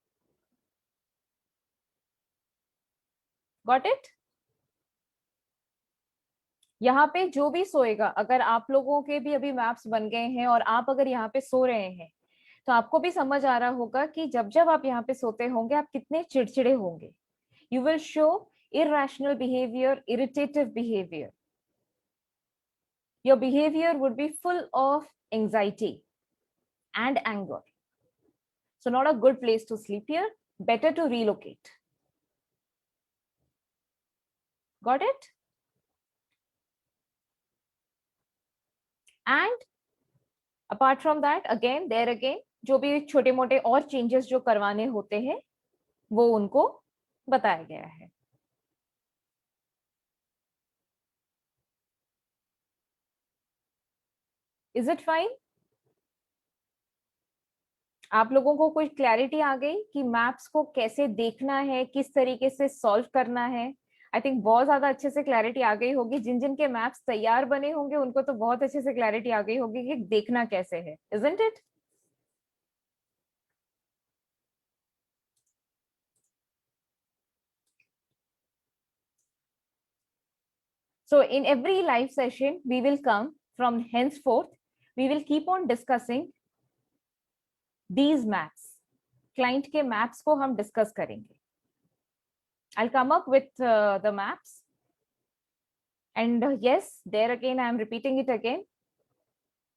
Got it? यहाँ पे जो भी सोएगा, अगर आप लोगों के भी अभी मैप्स बन गए हैं और आप अगर यहाँ पे सो रहे हैं तो आपको भी समझ आ रहा होगा कि जब जब आप यहाँ पे सोते होंगे आप कितने चिड़चिड़े होंगे। You will show irrational behavior, irritative behavior. Your behavior would be full of anxiety and anger. So not a good place to sleep here. Better to relocate. Got it? And apart from that, again, there again, जो भी छोटे मोटे और changes जो करवाने होते हैं वो उनको बताया गया है। Is it fine? आप लोगों को कोई क्लैरिटी आ गई कि मैप्स को कैसे देखना है, किस तरीके से सॉल्व करना है? आई थिंक बहुत ज्यादा अच्छे से क्लैरिटी आ गई होगी। जिन जिन के मैप्स तैयार बने होंगे उनको तो बहुत अच्छे से क्लैरिटी आ गई होगी कि देखना कैसे है। Isn't it? So in every live session, we will come from henceforth, we will keep on discussing these maps. Client के maps को हम discuss करेंगे. I'll come up with the maps. And yes, there again, I am repeating it again.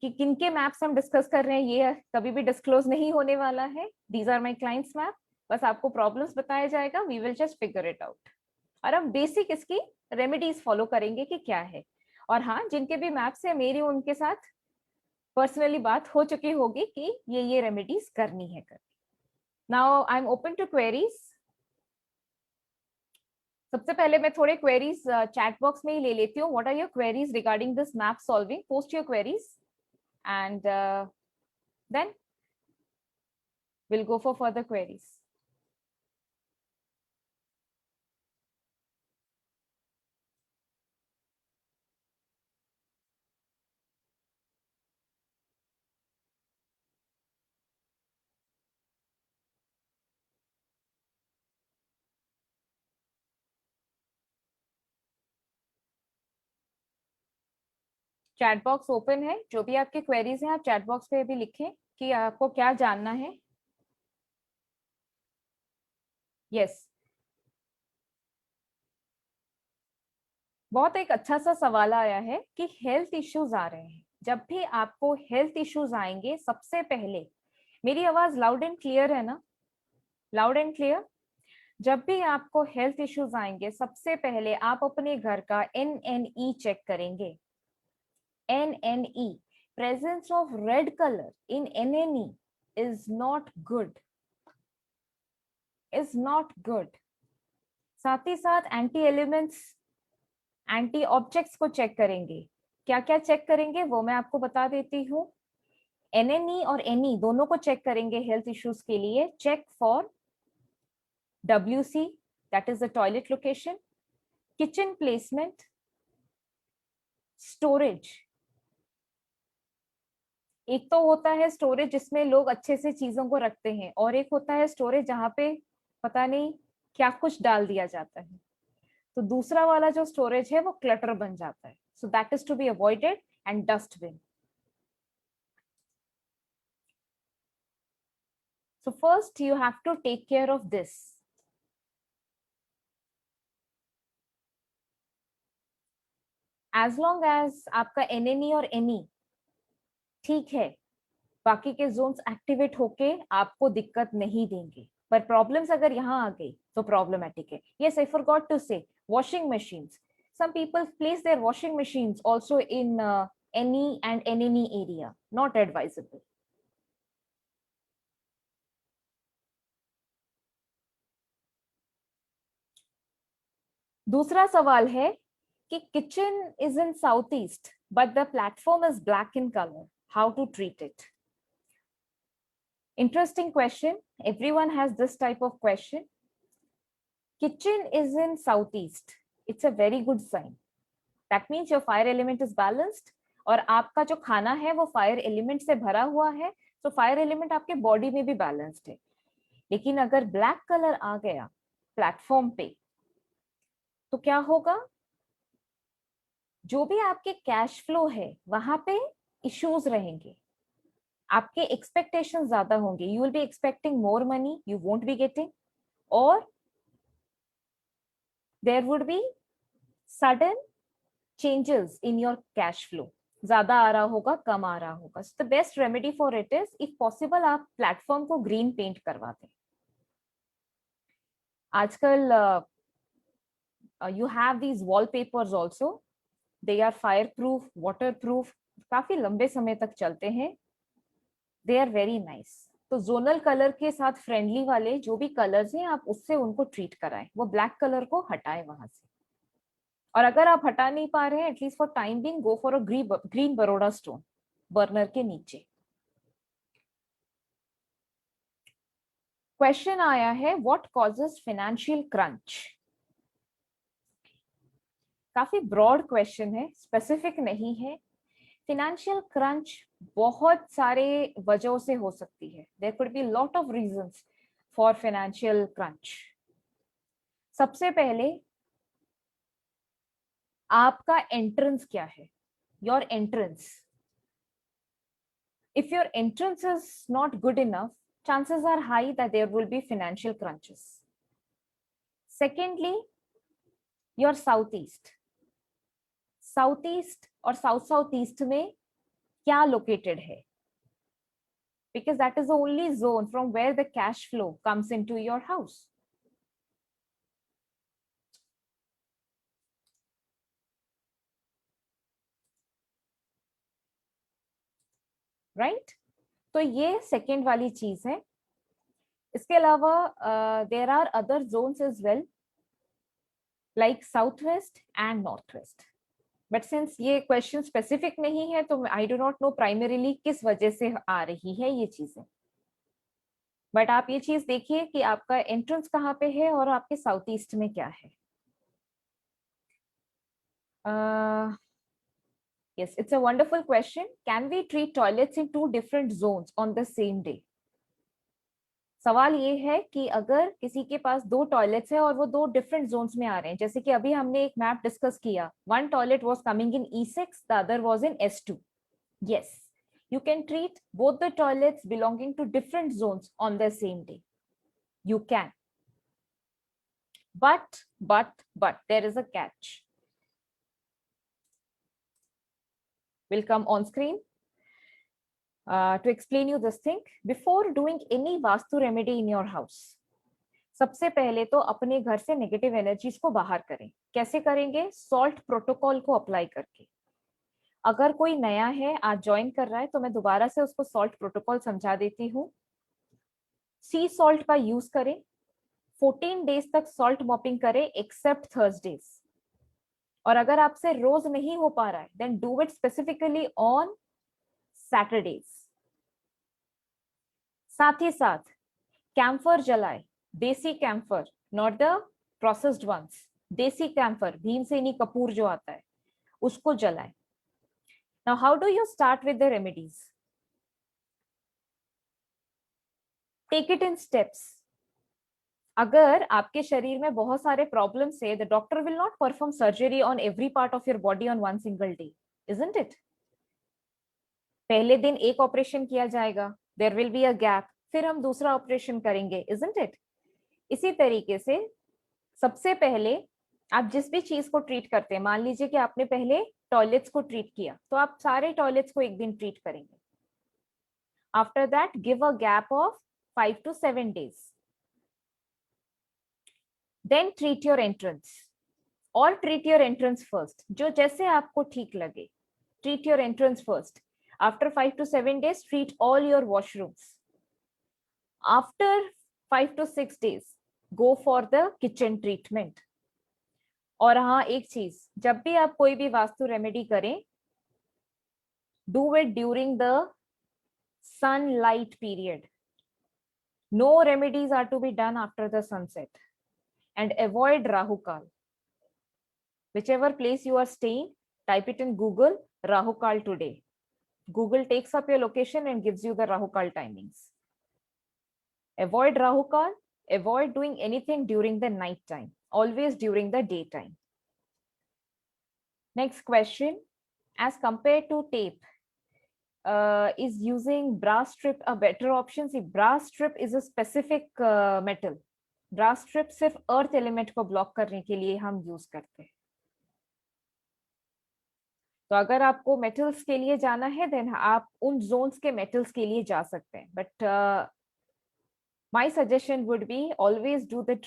कि किनके maps हम discuss कर रहे हैं ये कभी भी डिस्क्लोज नहीं होने वाला है। These are my clients map. बस आपको प्रॉब्लम्स बताया जाएगा, we will just figure it out, और हम बेसिक इसकी रेमेडीज फॉलो करेंगे कि क्या है। और हाँ, जिनके भी मैप्स है मेरी उनके साथ पर्सनली बात हो चुकी होगी कि ये रेमेडीज करनी है। Now I am open to queries. सबसे पहले मैं थोड़े क्वेरीज चैट बॉक्स में ही ले लेती हूँ। What are your queries regarding this map solving? Post your queries and then we'll go for further queries. Chat box open है, जो भी आपके क्वेरीज हैं आप चैट बॉक्स पे भी लिखें कि आपको क्या जानना है। यस, बहुत एक अच्छा सा सवाल आया है कि हेल्थ इश्यूज आ रहे हैं। जब भी आपको हेल्थ इश्यूज आएंगे सबसे पहले, मेरी आवाज लाउड एंड क्लियर है ना? Loud and clear? जब भी आपको हेल्थ इश्यूज आएंगे सबसे पहले आप अपने घर का NNE चेक करेंगे। NNE, presence of red color in NNE is not good, is not good. साथ ही साथ एंटी एलिमेंट्स, एंटी ऑब्जेक्ट्स को चेक करेंगे। क्या क्या चेक करेंगे वो मैं आपको बता देती हूँ। NNE और NE दोनों को चेक करेंगे हेल्थ इश्यूज के लिए। Check for WC, that is the toilet location, kitchen placement, storage, एक तो होता है स्टोरेज जिसमें लोग अच्छे से चीजों को रखते हैं, और एक होता है स्टोरेज जहाँ पे पता नहीं क्या कुछ डाल दिया जाता है। तो दूसरा वाला जो स्टोरेज है वो क्लटर बन जाता है, so that is to be avoided, and dustbin. So first you have to take care of this. As long as आपका NNE और NE ठीक है, बाकी के जोन्स एक्टिवेट होके आपको दिक्कत नहीं देंगे, पर प्रॉब्लम्स अगर यहाँ आ गई तो प्रॉब्लमेटिक है। Yes, I forgot to say washing machines. Some people place their washing machines also in NE and NNE area. Not advisable. दूसरा सवाल है कि kitchen is in south east but the platform is black in colour, how to treat it? Interesting question. Everyone has this type of question. Kitchen is in southeast. It's a very good sign. That means your fire element is balanced, और आपका जो खाना है वो fire element से भरा हुआ है, तो फायर एलिमेंट आपके बॉडी में भी बैलेंस्ड है। लेकिन अगर ब्लैक कलर आ गया प्लेटफॉर्म पे तो क्या होगा? जो भी आपके कैश फ्लो है वहां पे इश्यूज रहेंगे, आपके एक्सपेक्टेशन ज्यादा होंगे, you will be expecting more money, you won't be getting, और there would be sudden changes in your cash flow, ज्यादा आ रहा होगा, कम आ रहा होगा। The best remedy for it is if possible आप प्लेटफॉर्म को ग्रीन पेंट करवा दें। आजकल you have these wallpapers also, they are fire proof, water proof, काफी लंबे समय तक चलते हैं, दे आर वेरी नाइस। तो जोनल कलर के साथ फ्रेंडली वाले जो भी कलर्स हैं आप उससे उनको ट्रीट कराएं, वो ब्लैक कलर को हटाएं वहां से। और अगर आप हटा नहीं पा रहे हैं, at least for time being go for a green Baroda stone burner के नीचे। क्वेश्चन आया है व्हाट कॉजेस फाइनेंशियल क्रंच? काफी ब्रॉड क्वेश्चन है, स्पेसिफिक नहीं है। फाइनेंशियल क्रंच बहुत सारे वजहों से हो सकती है, there could be lot of reasons for financial crunch. सबसे पहले आपका एंट्रेंस क्या है, your entrance. If your entrance is not good enough, chances are high that there will be financial crunches. Secondly, your southeast, southeast और south southeast में क्या located है? Because that is the only zone from where the cash flow comes into your house. Right? तो ये second वाली चीज है। इसके अलावा there are other zones as well like south west and north west, but since ये question specific नहीं है तो I do not know primarily किस वजह से आ रही है ये चीजें। बट आप ये चीज देखिए कि आपका एंट्रेंस कहाँ पे है और आपके साउथ ईस्ट में क्या है। Yes, it's a wonderful question. Can we treat toilets in two different zones on the same day? सवाल ये है कि अगर किसी के पास दो टॉयलेट्स है और वो दो डिफरेंट जोन्स में आ रहे हैं, जैसे कि अभी हमने एक मैप डिस्कस किया, one toilet was coming in E6, the other was in S2. Yes, you can treat both the toilets belonging to different zones on the same day. You can. But there is a catch. Will come on screen. To explain you this thing, before doing any vastu remedy in your house, सबसे पहले तो अपने घर से negative energies को बाहर करें। कैसे करेंगे? सॉल्ट प्रोटोकॉल को अप्लाई करके। अगर कोई नया है, आज ज्वाइन कर रहा है, तो मैं दोबारा से उसको सॉल्ट प्रोटोकॉल समझा देती हूँ। सी सॉल्ट का यूज करें, 14 डेज तक सॉल्ट मॉपिंग करें एक्सेप्ट थर्सडेज। और अगर आपसे रोज नहीं हो पा रहा है, then do it specifically on Saturdays. साथ ही साथ कैम्फर जलाए, desi camphor, not the processed ones, desi camphor, भीमसेनी कपूर जो आता है उसको जलाए। Now, how do you start with the remedies? Take it in steps. अगर आपके शरीर में बहुत सारे प्रॉब्लम्स है, the doctor will not perform surgery on every part of your body on one single day, isn't it? पहले दिन एक ऑपरेशन किया जाएगा, there will be a gap, फिर हम दूसरा ऑपरेशन करेंगे, isn't it? इसी तरीके से सबसे पहले आप जिस भी चीज को ट्रीट करते हैं, मान लीजिए कि आपने पहले टॉयलेट्स को ट्रीट किया, तो आप सारे टॉयलेट्स को एक दिन ट्रीट करेंगे. After that give a gap of 5 to 7 days. Then treat your entrance, और ट्रीट योर एंट्रेंस फर्स्ट, जो जैसे आपको ठीक लगे. Treat your entrance first. After 5 to 7 days treat all your washrooms. After 5 to 6 days go for the kitchen treatment. और हाँ, एक चीज, जब भी आप कोई भी वास्तु रेमेडी करें, do it during the sunlight period. No remedies are to be done after the sunset. And avoid Rahu Kal. Whichever place you are staying, type it in Google, Rahu Kal today. Google takes up your location and gives you the Rahu Kal timings. Avoid Rahu Kal. Avoid doing anything during the night time. Always during the daytime. Next question. As compared to tape, is using brass strip a better option? See, brass strip is a specific metal. Brass strip सिर्फ earth element को block करने के लिए हम use करते हैं. तो अगर आपको मेटल्स के लिए जाना है, देन आप उन जोन्स के मेटल्स के लिए जा सकते हैं. But my suggestion would be always do the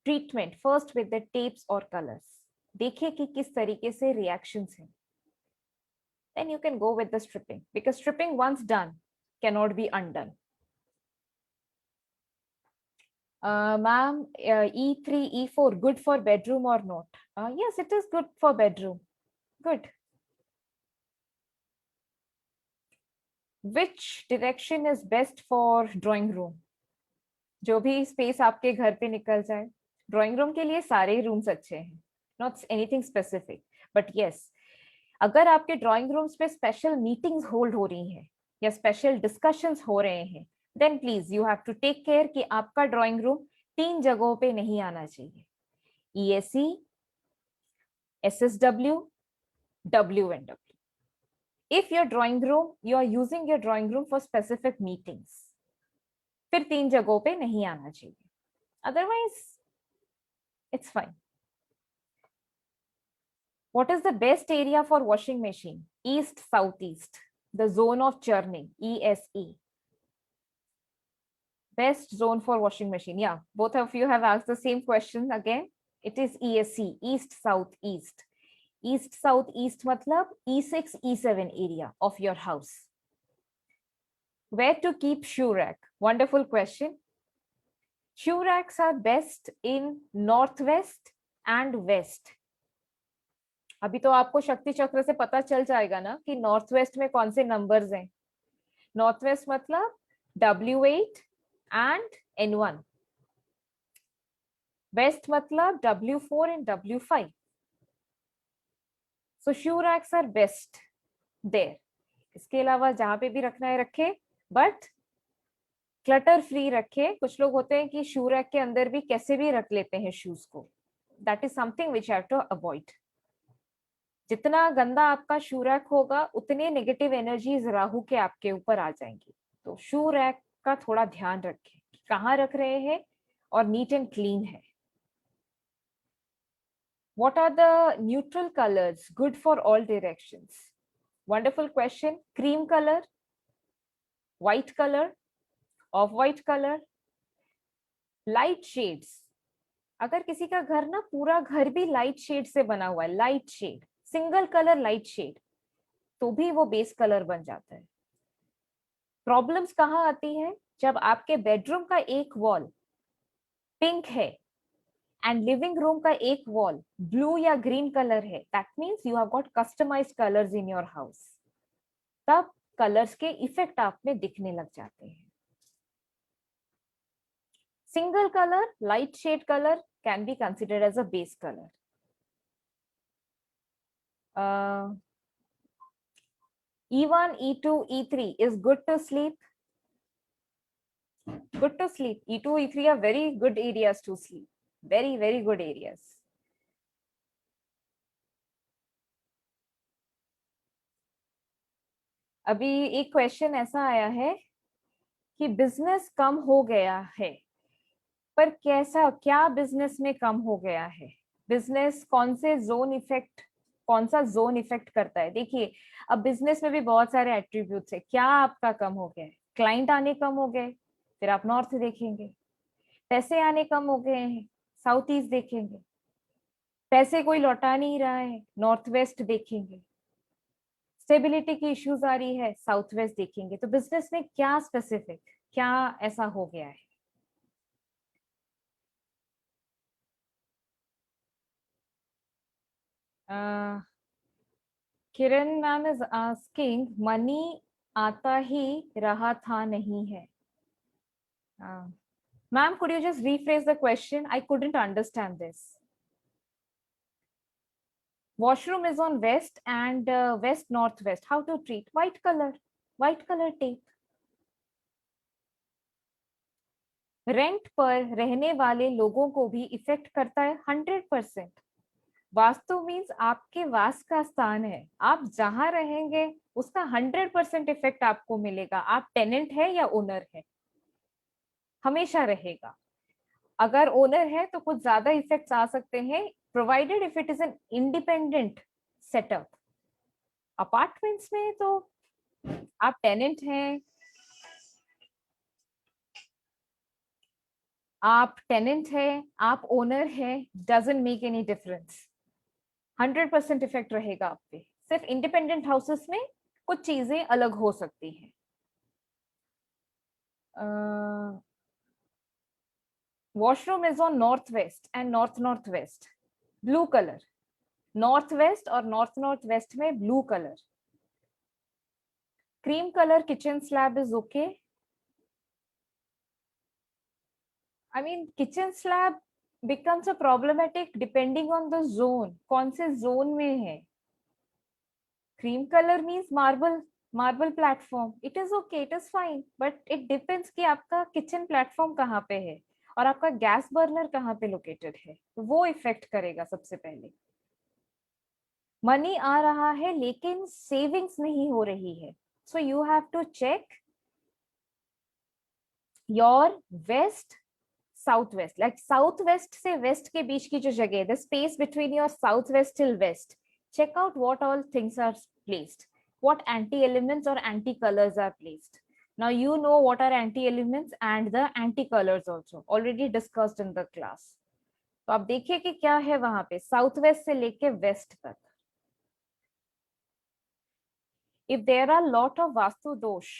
treatment first with the tapes और कलर्स. देखिए कि किस तरीके से रिएक्शंस हैं. Then you can go with the stripping, because stripping once done cannot be undone. Ma'am, E3, E4 good for bedroom or not? Yes, it is good for bedroom. Good. Which direction is best for drawing room? जो भी space आपके घर पे निकल जाए. Drawing room के लिए सारे रूम्स अच्छे हैं, not anything specific. But yes, अगर आपके ड्राइंग रूम्स पे स्पेशल मीटिंग्स होल्ड हो रही हैं या स्पेशल डिस्कशंस हो रहे हैं, then please you have to take care कि आपका ड्राइंग रूम 3 जगहों पे नहीं आना चाहिए. ESE, SSW, WNW. If your drawing room, you are using your drawing room for specific meetings, फिर 3 जगहों पे नहीं आना चाहिए. Otherwise, it's fine. What is the best area for washing machine? East, southeast. The zone of churning, ESE. Best zone for washing machine. Yeah, both of you have asked the same question again. It is ESE, east, south, east. East, south, east matlab E6, E7 area of your house. Where to keep shoe rack? Wonderful question. Shoe racks are best in northwest and west. अभी तो आपको शक्ति चक्र से पता चल जाएगा ना कि नॉर्थ वेस्ट में कौन से नंबर्स हैं. नॉर्थ वेस्ट मतलब W8 and N1. वेस्ट मतलब W4 and W5. So shoe racks are best there. इसके अलावा जहां पे भी रखना है रखे, बट क्लटर फ्री रखे. कुछ लोग होते हैं कि शू रैक के अंदर भी कैसे भी रख लेते हैं शूज को. That is something which have to avoid. जितना गंदा आपका शू रैक होगा, उतने नेगेटिव एनर्जीज राहु के आपके ऊपर आ जाएंगी. तो शू रैक का थोड़ा ध्यान रखें, कहाँ रख रहे हैं और नीट एंड क्लीन है. What are the neutral colors good for all directions? Wonderful question. Cream color, white color, off-white color, light shades. अगर किसी का घर ना पूरा घर भी लाइट शेड से बना हुआ है, light shade, single colour light shade, तो भी वो बेस कलर बन जाता है. प्रॉब्लम्स कहाँ आती है? जब आपके बेडरूम का एक वॉल पिंक है एंड लिविंग रूम का एक वॉल ब्लू या ग्रीन कलर है, that means you have got customised colours in your house. तब कलर्स के इफेक्ट आप में दिखने लग जाते हैं. Single color, light shade color can be considered as a base color. E1, E2, E3 is good to sleep. Good to sleep. E2, E3 are very good areas to sleep. Very, very good areas. अभी एक question ऐसा आया है कि business कम हो गया है, पर कैसा, क्या बिजनेस में कम हो गया है? बिजनेस कौन से जोन इफेक्ट, कौन सा जोन इफेक्ट करता है? देखिए, अब बिजनेस में भी बहुत सारे एट्रीब्यूट्स है। क्या आपका कम हो गया है? क्लाइंट आने कम हो गए, फिर आप नॉर्थ देखेंगे। पैसे आने कम हो गए हैं, साउथ ईस्ट देखेंगे। पैसे कोई लौटा नहीं रहा है, नॉर्थ वेस्ट देखेंगे। स्टेबिलिटी की इश्यूज आ रही है, साउथ वेस्ट देखेंगे। तो बिजनेस में क्या स्पेसिफिक, क्या ऐसा हो गया है? किरण मैम इज आस्किंग, मनी आता ही रहा था नहीं है। Ma'am, could you just rephrase the question? I couldn't understand this. Washroom is on west and west northwest. How to treat? White color, white color tape. Rent पर रहने वाले लोगों को भी इफेक्ट करता है 100%। वास्तु मीन्स आपके वास का स्थान है, आप जहां रहेंगे उसका 100% इफेक्ट आपको मिलेगा। आप टेनेंट है या ओनर है, हमेशा रहेगा। अगर ओनर है तो कुछ ज्यादा इफेक्ट्स आ सकते हैं, provided if it is an independent setup. Apartments में तो आप टेनेंट हैं, आप टेनेंट है, आप ओनर है, doesn't make any difference. 100% effect रहेगा आप पे। सिर्फ इंडिपेंडेंट हाउसेस में कुछ चीजें अलग हो सकती हैं। Washroom is on north west and north north west. Blue colour, north west और नॉर्थ नॉर्थ वेस्ट में blue colour. Cream colour kitchen slab is okay. I mean kitchen slab becomes a problematic depending on the zone, कौन से zone में है। Cream colour means marble, marble platform, it is okay, it is fine, but it depends कि आपका kitchen platform कहाँ पे है और आपका गैस बर्नर कहाँ पे लोकेटेड है, तो वो इफेक्ट करेगा सबसे पहले। मनी आ रहा है लेकिन सेविंग्स नहीं हो रही है, so you have to check your west south west, like south west से वेस्ट के बीच की जो जगह है, the space between your south west till west, check out what all things are placed, what anti elements or anti colors are placed. Now you know what are anti elements and the anti colors also already discussed in the class. तो आप देखिए कि क्या है वहां पे south west से लेके वेस्ट तक। if there are lot of vastu dosh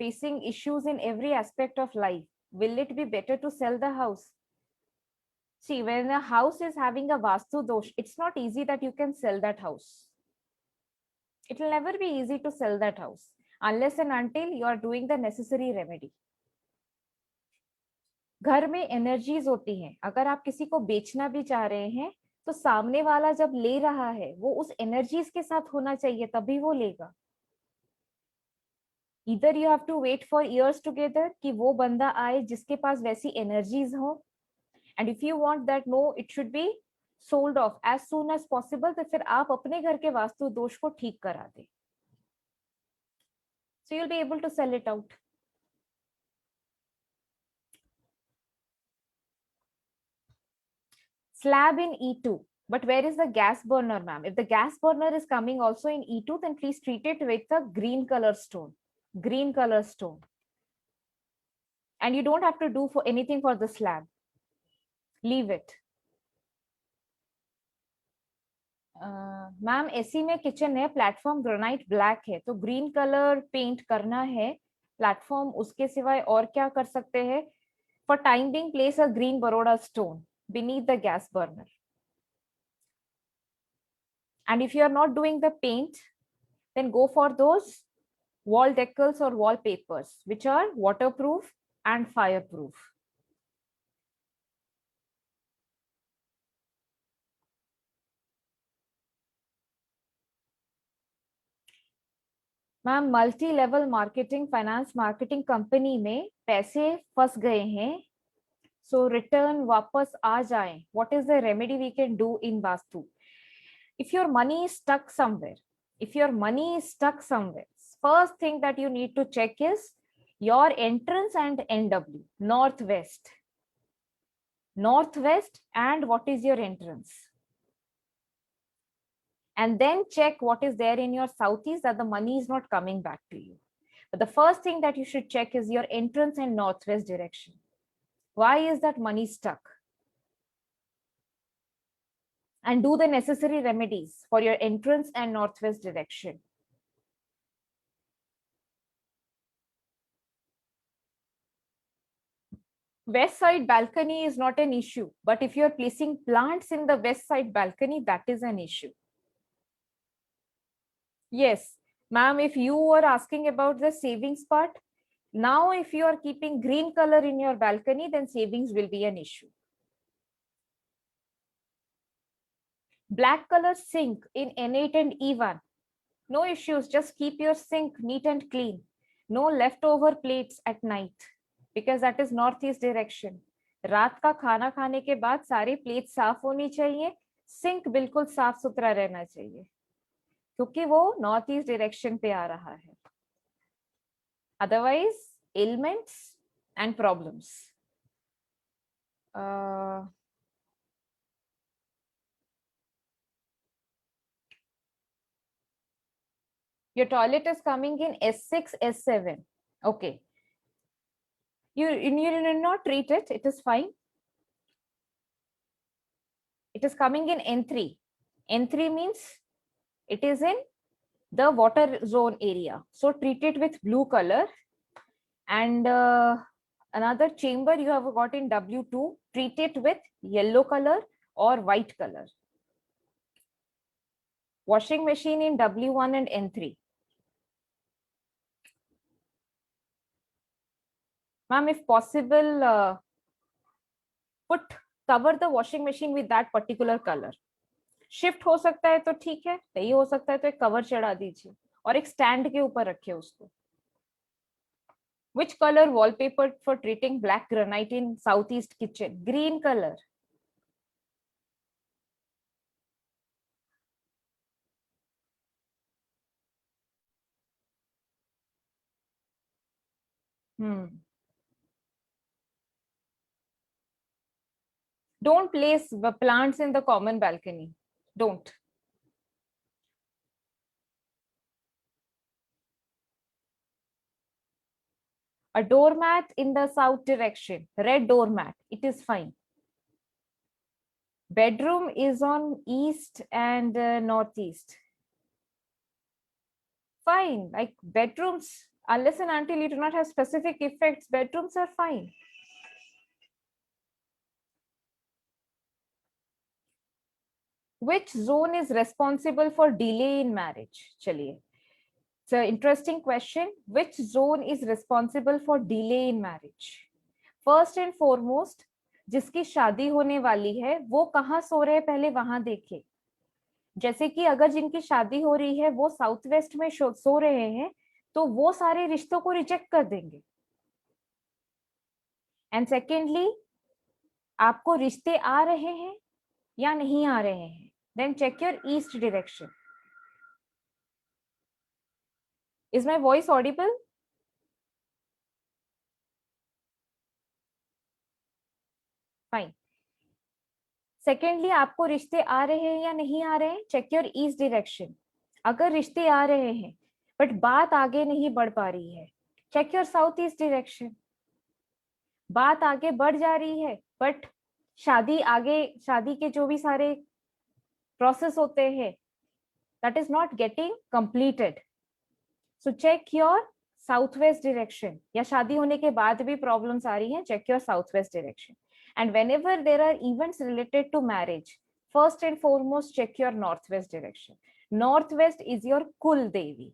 facing issues in every aspect of life, will it be better to sell the house? See, when a house is having a vastu dosh, it's not easy that you can sell that house. It will never be easy to sell that house unless and until you are doing the necessary remedy. घर में energies होती हैं, अगर आप किसी को बेचना भी चाह रहे हैं तो सामने वाला जब ले रहा है वो उस एनर्जीज के साथ होना चाहिए, तभी वो लेगा। इधर you have to wait for years together कि वो बंदा आए जिसके पास वैसी एनर्जीज हो, and if you want that, no, it should be sold off as soon as possible, तो फिर आप अपने घर के वास्तु दोष को ठीक करा दे, so you'll be able to sell it out. Slab in E2, but where is the gas burner, ma'am? If the gas burner is coming also in E2, then please treat it with a green color stone, green color stone. And you don't have to do for anything for the slab, leave it. Ma'am AC में kitchen है, platform granite black है, तो green colour paint करना है platform, उसके सिवाय और क्या कर सकते हैं? For time being place a green Baroda stone beneath the gas burner. And if you are not doing the paint, then go for those wall decals or wallpapers which are waterproof and fireproof. Ma'am multi level marketing finance marketing company में पैसे फंस गए हैं, सो return वापस आ जाए. What is the remedy we can do in vastu? If your money is stuck somewhere, if your money is stuck somewhere, first thing that you need to check is your entrance and NW, northwest. Northwest, and what is your entrance? And then check what is there in your southeast, that the money is not coming back to you. But the first thing that you should check is your entrance and northwest direction. Why is that money stuck? And do the necessary remedies for your entrance and northwest direction. West side balcony is not an issue, but if you're placing plants in the west side balcony, that is an issue. Yes, ma'am, if you were asking about the savings part, now if you are keeping green color in your balcony, then savings will be an issue. Black color sink in N8 and E1, no issues, just keep your sink neat and clean. No leftover plates at night, because that is northeast direction. रात का खाना खाने के बाद सारे plate साफ होनी चाहिए, सिंक बिल्कुल साफ सुथरा रहना चाहिए, क्योंकि वो नॉर्थ ईस्ट डायरेक्शन पे आ रहा है. Otherwise elements and problems. Your toilet is coming in S6, S7. Okay. You need not treat it. It is fine. It is coming in N3. N3 means it is in the water zone area. So treat it with blue color. And another chamber you have got in W2, treat it with yellow color or white color. Washing machine in W1 and N3. Ma'am, if possible, cover the washing machine with that particular color. Shift हो सकता है तो ठीक है, नहीं हो सकता है तो एक कवर चढ़ा दीजिए और एक स्टैंड के ऊपर रखिए उसको. Which color wallpaper for treating black granite in southeast kitchen? Green color. Don't place the plants in the common balcony. Don't. A doormat in the south direction, red doormat, it is fine. Bedroom is on east and northeast. Fine, like bedrooms, unless and until you do not have specific effects, bedrooms are fine. Which zone is responsible for delay in marriage? Chaliye. It's an interesting question. Which zone is responsible for delay in marriage? First and foremost, जिसकी शादी होने वाली है वो कहाँ सो रहे हैं पहले वहां देखे. जैसे कि अगर जिनकी शादी हो रही है वो साउथ वेस्ट में सो रहे हैं तो वो सारे रिश्तों को रिजेक्ट कर देंगे. एंड सेकेंडली, आपको रिश्ते आ रहे हैं या नहीं आ रहे हैं, then check your east direction. Is my voice audible? Fine. Secondly, आपको रिश्ते आ रहे हैं या नहीं आ रहे हैं, check your east direction. अगर रिश्ते आ रहे हैं बट बात आगे नहीं बढ़ पा रही है, check your south east direction. बात आगे बढ़ जा रही है बट शादी के जो भी सारे प्रोसेस होते हैं that is not getting completed. So check your southwest direction. या शादी होने के बाद भी प्रॉब्लम्स आ रही हैं, check your southwest direction. And whenever there are events related to marriage, first and foremost check your northwest direction. Northwest is your Kul Devi,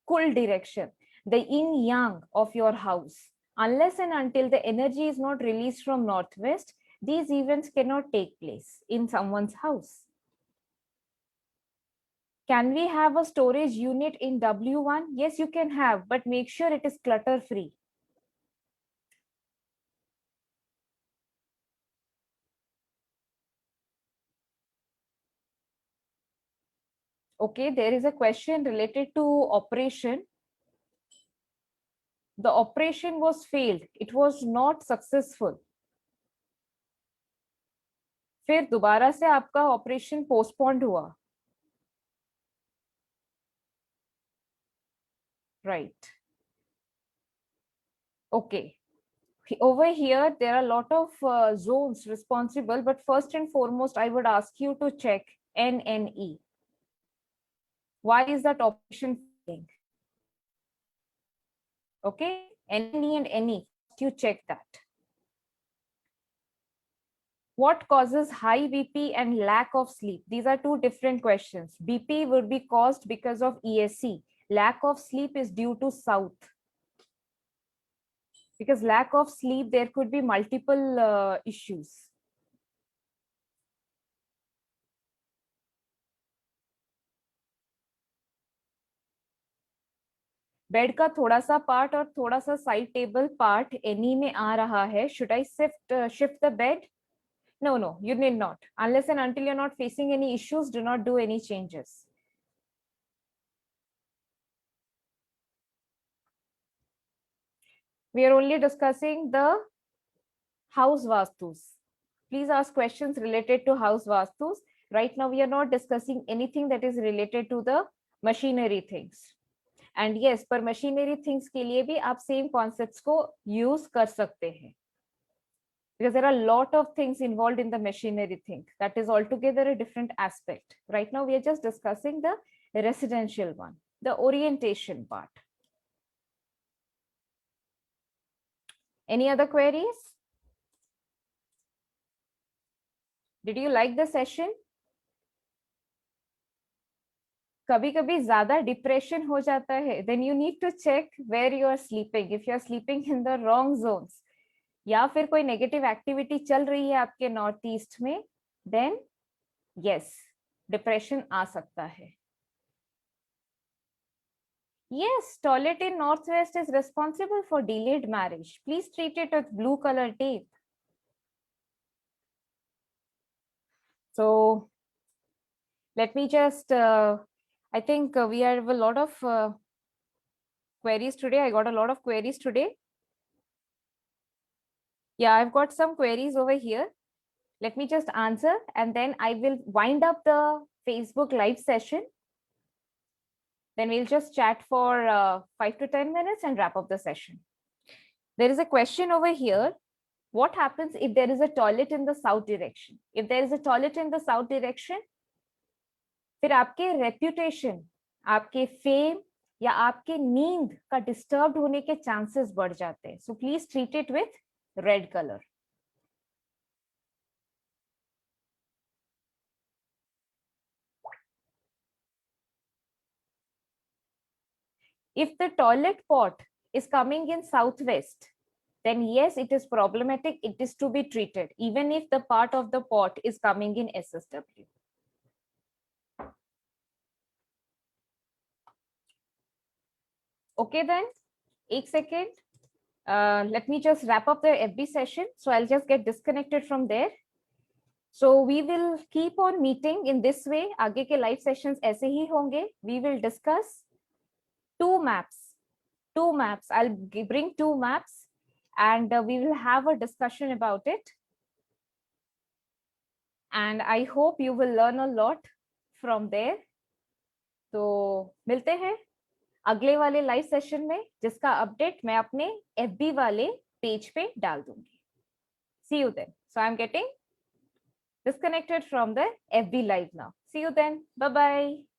Kul direction, the yin yang of your house. Unless and until the energy is not released from northwest, these events cannot take place in someone's house. Can we have a storage unit in W1? Yes, you can have, but make sure it is clutter free. Okay, there is a question related to operation. The operation was failed. It was not successful. फिर दोबारा से आपका operation postponed हुआ. Right. Okay. Over here, there are a lot of zones responsible, but first and foremost, I would ask you to check NNE. Why is that operation failing? Okay, NNE and NE, you check that. What causes high BP and lack of sleep? These are two different questions. BP would be caused because of ESC. Lack of sleep is due to south. Because lack of sleep, there could be multiple issues. Bed का थोड़ा सा part और थोड़ा सा side table part any में आ रहा है. Should I shift the bed? No, you need not. Unless and until you're not facing any issues, do not do any changes. We are only discussing the house vastus. Please ask questions related to house vastus. Right now, we are not discussing anything that is related to the machinery things. And yes, पर machinery things के लिए भी आप same concepts को use कर सकते हैं. Because there are a lot of things involved in the machinery thing. That is altogether a different aspect. Right now, we are just discussing the residential one, the orientation part. Any other queries? Did you like the session? कभी कभी ज्यादा depression हो जाता है, then you need to check where you are sleeping. If you are sleeping in the wrong zones, या फिर कोई negative activity चल रही है आपके नॉर्थ ईस्ट में, देन यस डिप्रेशन आ सकता है. Yes, toilet in Northwest is responsible for delayed marriage. Please treat it with blue color tape. So let me just, I think we have a lot of queries today. I got a lot of queries today. Yeah, I've got some queries over here. Let me just answer and then I will wind up the Facebook live session. Then we'll just chat for 5 to 10 minutes and wrap up the session. There is a question over here. What happens if there is a toilet in the south direction? If there is a toilet in the south direction, फिर आपके reputation, आपके fame या आपके नींद का disturbed होने के chances बढ़ जाते हैं. So please treat it with red color. If the toilet pot is coming in southwest, then yes, it is problematic. It is to be treated, even if the part of the pot is coming in SSW. Okay, then, 1 second. Let me just wrap up the FB session. So I'll just get disconnected from there. So we will keep on meeting in this way. आगे के live sessions ऐसे ही होंगे. We will discuss two maps. I'll bring 2 maps and we will have a discussion about it. And I hope you will learn a lot from there. तो मिलते हैं अगले वाले live session में, जिसका अपडेट मैं अपने FB वाले पेज पे डाल दूंगी. See you then. So I'm getting disconnected from the FB live now. See you then. Bye bye.